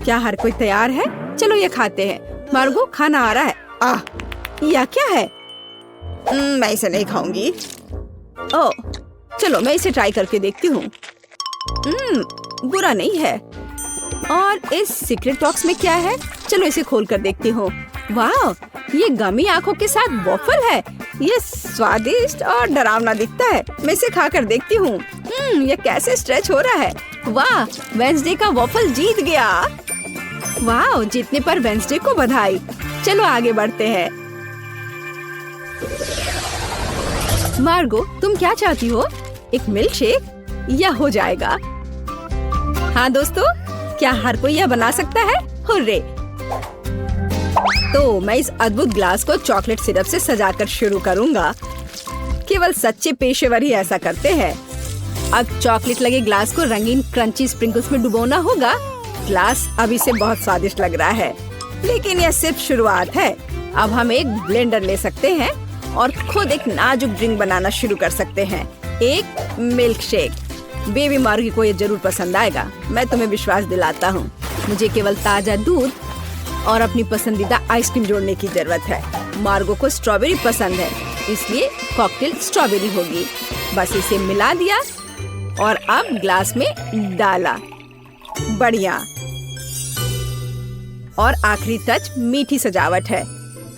क्या हर कोई तैयार है? चलो ये खाते हैं। मार्गो, खाना आ रहा है। यह क्या है? मैं इसे नहीं खाऊंगी। ओह, चलो मैं इसे ट्राई करके देखती हूँ। बुरा नहीं है। और इस सीक्रेट बॉक्स में क्या है? चलो इसे खोल कर देखती हूँ। वाह, ये गमी आंखों के साथ वॉफल है। ये स्वादिष्ट और डरावना दिखता है। मैं इसे खा कर देखती हूँ। ये कैसे स्ट्रेच हो रहा है। वाह, वेंसडे का वॉफल जीत गया। वाह, जीतने पर वेंसडे को बधाई। चलो आगे बढ़ते हैं। मार्गो, तुम क्या चाहती हो? एक मिल्क शेक? यह हो जाएगा। हाँ दोस्तों, क्या हर कोई यह बना सकता है? हुर्रे! तो मैं इस अद्भुत ग्लास को चॉकलेट सिरप से सजाकर शुरू करूंगा। केवल सच्चे पेशेवर ही ऐसा करते हैं। अब चॉकलेट लगे ग्लास को रंगीन क्रंची स्प्रिंकल्स में डुबोना होगा। ग्लास अभी से बहुत स्वादिष्ट लग रहा है, लेकिन यह सिर्फ शुरुआत है। अब हम एक ब्लेंडर ले सकते हैं और खुद एक नाजुक ड्रिंक बनाना शुरू कर सकते हैं। एक मिल्क शेक। बेबी मार्गी को ये जरूर पसंद आएगा, मैं तुम्हें विश्वास दिलाता हूँ। मुझे केवल ताजा दूध और अपनी पसंदीदा आइसक्रीम जोड़ने की जरूरत है। मार्गो को स्ट्रॉबेरी पसंद है, इसलिए कॉकटेल स्ट्रॉबेरी होगी। बस इसे मिला दिया और अब ग्लास में डाला। बढ़िया। और आखिरी टच मीठी सजावट है।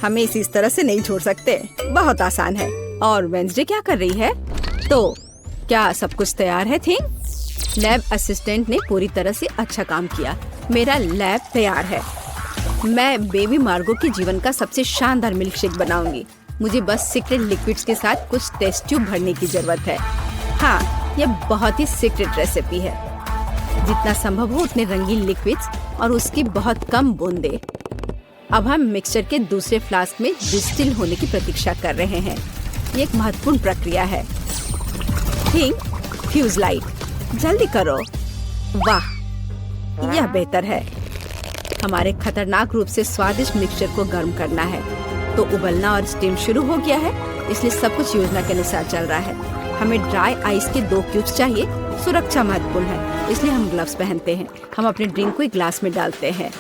हमें इसे इस तरह से नहीं छोड़ सकते। बहुत आसान है। और वेंसडे क्या कर रही है? तो क्या सब कुछ तैयार है? थिंग, लैब असिस्टेंट ने पूरी तरह से अच्छा काम किया। मेरा लैब तैयार है। मैं बेबी मार्गो के जीवन का सबसे शानदार मिल्क शेक बनाऊंगी। मुझे बस सीक्रेट लिक्विड्स के साथ कुछ टेस्ट ट्यूब भरने की जरूरत है। हाँ, यह बहुत ही सीक्रेट रेसिपी है। जितना संभव हो उतने रंगीन लिक्विड्स और उसकी बहुत कम बूंदे। अब हम मिक्सचर के दूसरे फ्लास्क में डिस्टिल होने की प्रतीक्षा कर रहे हैं। ये एक महत्वपूर्ण प्रक्रिया है। थिंग, फ्यूज लाइट, जल्दी करो। वाह, यह बेहतर है। हमारे खतरनाक रूप से स्वादिष्ट मिक्सचर को गर्म करना है। तो उबलना और स्टीम शुरू हो गया है, इसलिए सब कुछ योजना के अनुसार चल रहा है। हमें ड्राई आइस के 2 क्यूब्स चाहिए। सुरक्षा महत्वपूर्ण है, इसलिए हम ग्लव्स पहनते हैं। हम अपने ड्रिंक को एक ग्लास में डालते हैं।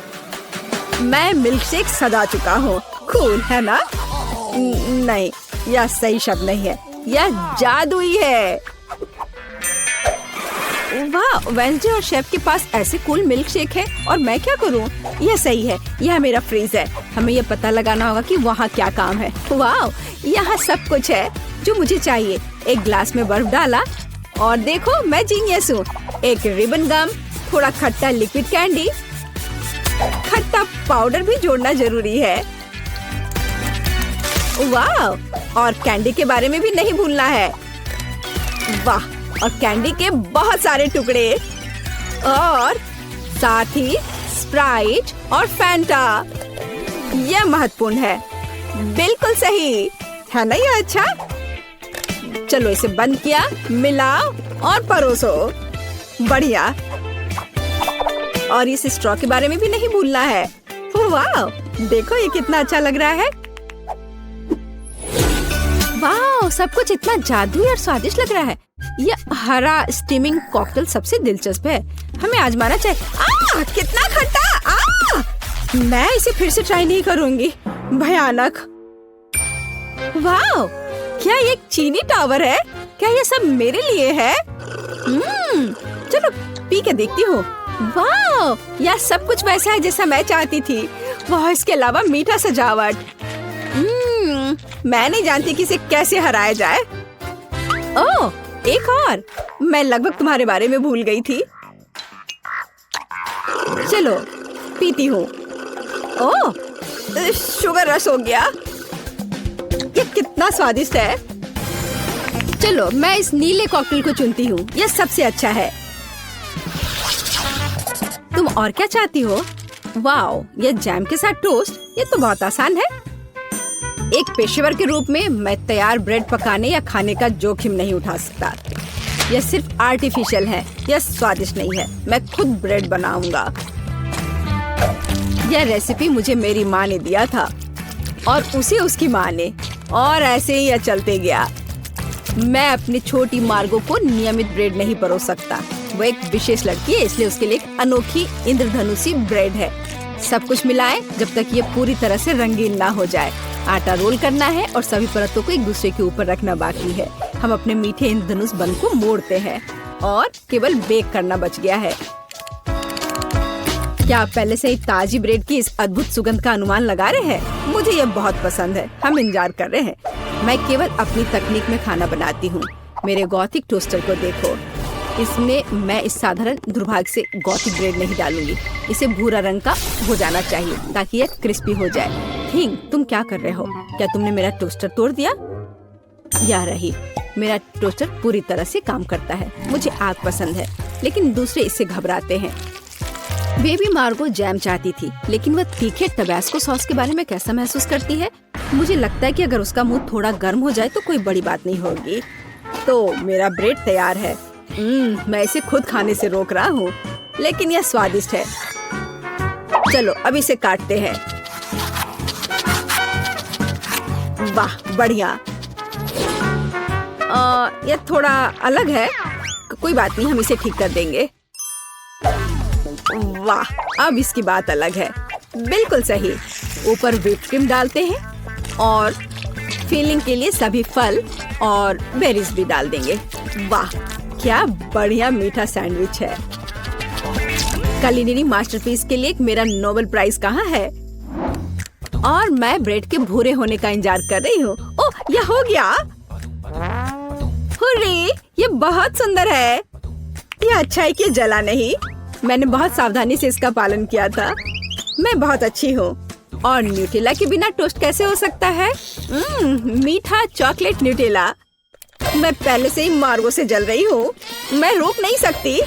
मैं मिल्क शेक सजा चुका हूँ। कूल है ना? नहीं, यह सही शब्द नहीं है, यह जादुई है। वाह, वेंसडे और शेफ के पास ऐसे कूल मिल्क शेक है और मैं क्या करूं? यह सही है, यह मेरा फ्रीज है। हमें यह पता लगाना होगा कि वहाँ क्या काम है। वाह, यहाँ सब कुछ है जो मुझे चाहिए। एक ग्लास में बर्फ डाला और देखो मैं जीनियस हूँ। एक रिबन गम, थोड़ा खट्टा लिक्विड कैंडी, खट्टा पाउडर भी जोड़ना जरूरी है। वाह, और कैंडी के बारे में भी नहीं भूलना है। वाह, और कैंडी के बहुत सारे टुकड़े और साथ ही स्प्राइट और फैंटा। यह महत्वपूर्ण है। बिल्कुल सही है ना? यह अच्छा। चलो इसे बंद किया, मिलाओ और परोसो। बढ़िया। और इस स्ट्रॉ के बारे में भी नहीं भूलना है। वाह, देखो ये कितना अच्छा लग रहा है। वाह, सब कुछ इतना जादुई और स्वादिष्ट लग रहा है। यह हरा स्टीमिंग कॉकटेल सबसे दिलचस्प है। हमें आजमाना चाहिए। कितना खट्टा! मैं इसे फिर से ट्राई नहीं करूंगी। भयानक। वाह, क्या ये एक चीनी टावर है? क्या ये सब मेरे लिए है? चलो पी के देखती हूँ। वाह, यह सब कुछ वैसा है जैसा मैं चाहती थी। वाह, इसके अलावा मीठा सजावट। मैं नहीं जानती कि इसे कैसे हराया जाए। ओह, एक और। मैं लगभग तुम्हारे बारे में भूल गई थी। चलो पीती हूँ। ओह, शुगर रश हो गया। ये कितना स्वादिष्ट है। चलो मैं इस नीले कॉकटेल को चुनती हूँ। यह सबसे अच्छा है। तुम और क्या चाहती हो? वाओ, ये जैम के साथ टोस्ट। ये तो बहुत आसान है। एक पेशेवर के रूप में मैं तैयार ब्रेड पकाने या खाने का जोखिम नहीं उठा सकता। यह सिर्फ आर्टिफिशियल है। यह स्वादिष्ट नहीं है। मैं खुद ब्रेड बनाऊंगा। यह रेसिपी मुझे मेरी माँ ने दिया था और उसे उसकी माँ ने, और ऐसे ही यह चलते गया। मैं अपनी छोटी मार्गो को नियमित ब्रेड नहीं परोस सकता। वो एक विशेष लड़की है, इसलिए उसके लिए एक अनोखी इंद्रधनुषी ब्रेड है। सब कुछ मिलाएं जब तक ये पूरी तरह से रंगीन ना हो जाए। आटा रोल करना है और सभी परतों को एक दूसरे के ऊपर रखना बाकी है। हम अपने मीठे इंद्रधनुष बन को मोड़ते हैं और केवल बेक करना बच गया है। क्या आप पहले से ही ताजी ब्रेड की इस अद्भुत सुगंध का अनुमान लगा रहे हैं? मुझे ये बहुत पसंद है। हम इंतजार कर रहे हैं। मैं केवल अपनी तकनीक में खाना बनाती हूँ। मेरे गॉथिक टोस्टर को देखो। इसमें मैं इस साधारण दुर्भाग्य से गॉथिक ब्रेड नहीं डालूंगी। इसे भूरा रंग का हो जाना चाहिए ताकि यह क्रिस्पी हो जाए। थिंग, तुम क्या कर रहे हो? क्या तुमने मेरा टोस्टर तोड़ दिया? या रही, मेरा टोस्टर पूरी तरह से काम करता है। मुझे आग पसंद है, लेकिन दूसरे इससे घबराते हैं। बेबी मार्गो जैम चाहती थी, लेकिन वह तीखे टबैस्को सॉस के बारे में कैसा महसूस करती है? मुझे लगता है कि अगर उसका मुंह थोड़ा गर्म हो जाए तो कोई बड़ी बात नहीं होगी। तो मेरा ब्रेड तैयार है। मैं इसे खुद खाने से रोक रहा हूँ, लेकिन यह स्वादिष्ट है। चलो अब इसे काटते हैं। वाह, बढ़िया। यह थोड़ा अलग है। कोई बात नहीं, हम इसे ठीक कर देंगे। वाह, अब इसकी बात अलग है। बिल्कुल सही। ऊपर व्हिप्ड क्रीम डालते हैं और फिलिंग के लिए सभी फल और बेरीज भी डाल देंगे। वाह, क्या बढ़िया मीठा सैंडविच है। कुलिनरी मास्टरपीस के लिए मेरा नोबेल प्राइज कहाँ है? और मैं ब्रेड के भूरे होने का इंतजार कर रही हूँ। ओह, यह हो गया। हुर्रे, ये बहुत सुंदर है। यह अच्छा है कि जला नहीं। मैंने बहुत सावधानी से इसका पालन किया था। मैं बहुत अच्छी हूँ। और न्यूटेला के बिना टोस्ट कैसे हो सकता है? मीठा चॉकलेट न्यूटेला। मैं पहले से ही मार्गो से जल रही हूँ। मैं रोक नहीं सकती।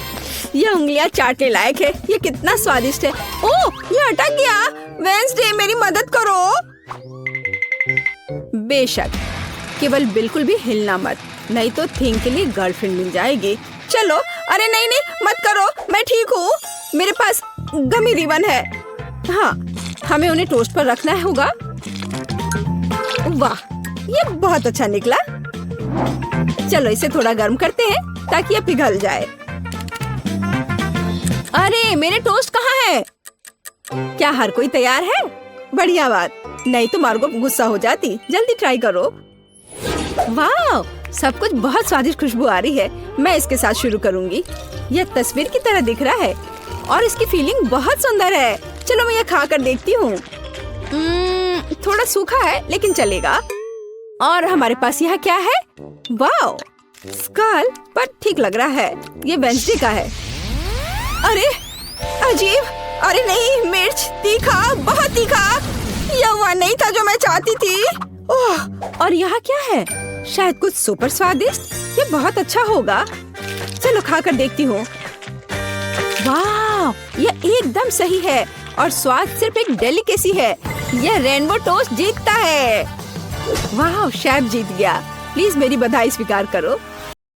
यह उंगलियां चाटने लायक है। ये कितना स्वादिष्ट है। ओह, ये अटक गया। वेंसडे, मेरी मदद करो। बेशक, केवल बिल्कुल भी हिलना मत, नहीं तो थिंग के लिए गर्लफ्रेंड मिल जाएगी। चलो, अरे नहीं नहीं, मत करो। मैं ठीक हूँ। मेरे पास गमी रिबन है। हाँ, हमें उन्हें टोस्ट पर रखना होगा। वाह, ये बहुत अच्छा निकला। चलो इसे थोड़ा गर्म करते हैं ताकि ये पिघल जाए। अरे, मेरे टोस्ट कहाँ है? क्या हर कोई तैयार है? बढ़िया बात। नहीं तो मार्गो गुस्सा हो जाती। जल्दी ट्राई करो। वाह, सब कुछ बहुत स्वादिष्ट खुशबू आ रही है। मैं इसके साथ शुरू करूंगी। यह तस्वीर की तरह दिख रहा है और इसकी फीलिंग बहुत सुंदर है। चलो मैं यह खा कर देखती हूँ। थोड़ा सूखा है लेकिन चलेगा। और हमारे पास यहाँ क्या है? वाओ, स्कल, पर ठीक लग रहा है। ये वेंसडे का है। अरे अजीब, अरे नहीं, मिर्च, तीखा, बहुत तीखा। यह वह नहीं था जो मैं चाहती थी। ओह, और यहाँ क्या है? शायद कुछ सुपर स्वादिष्ट। ये बहुत अच्छा होगा। चलो खा कर देखती हूँ। वाह, यह एकदम सही है और स्वाद सिर्फ एक डेलिकेसी है। यह रेनबो टोस्ट जीतता है। वाह, शेफ जीत गया। प्लीज मेरी बधाई स्वीकार करो।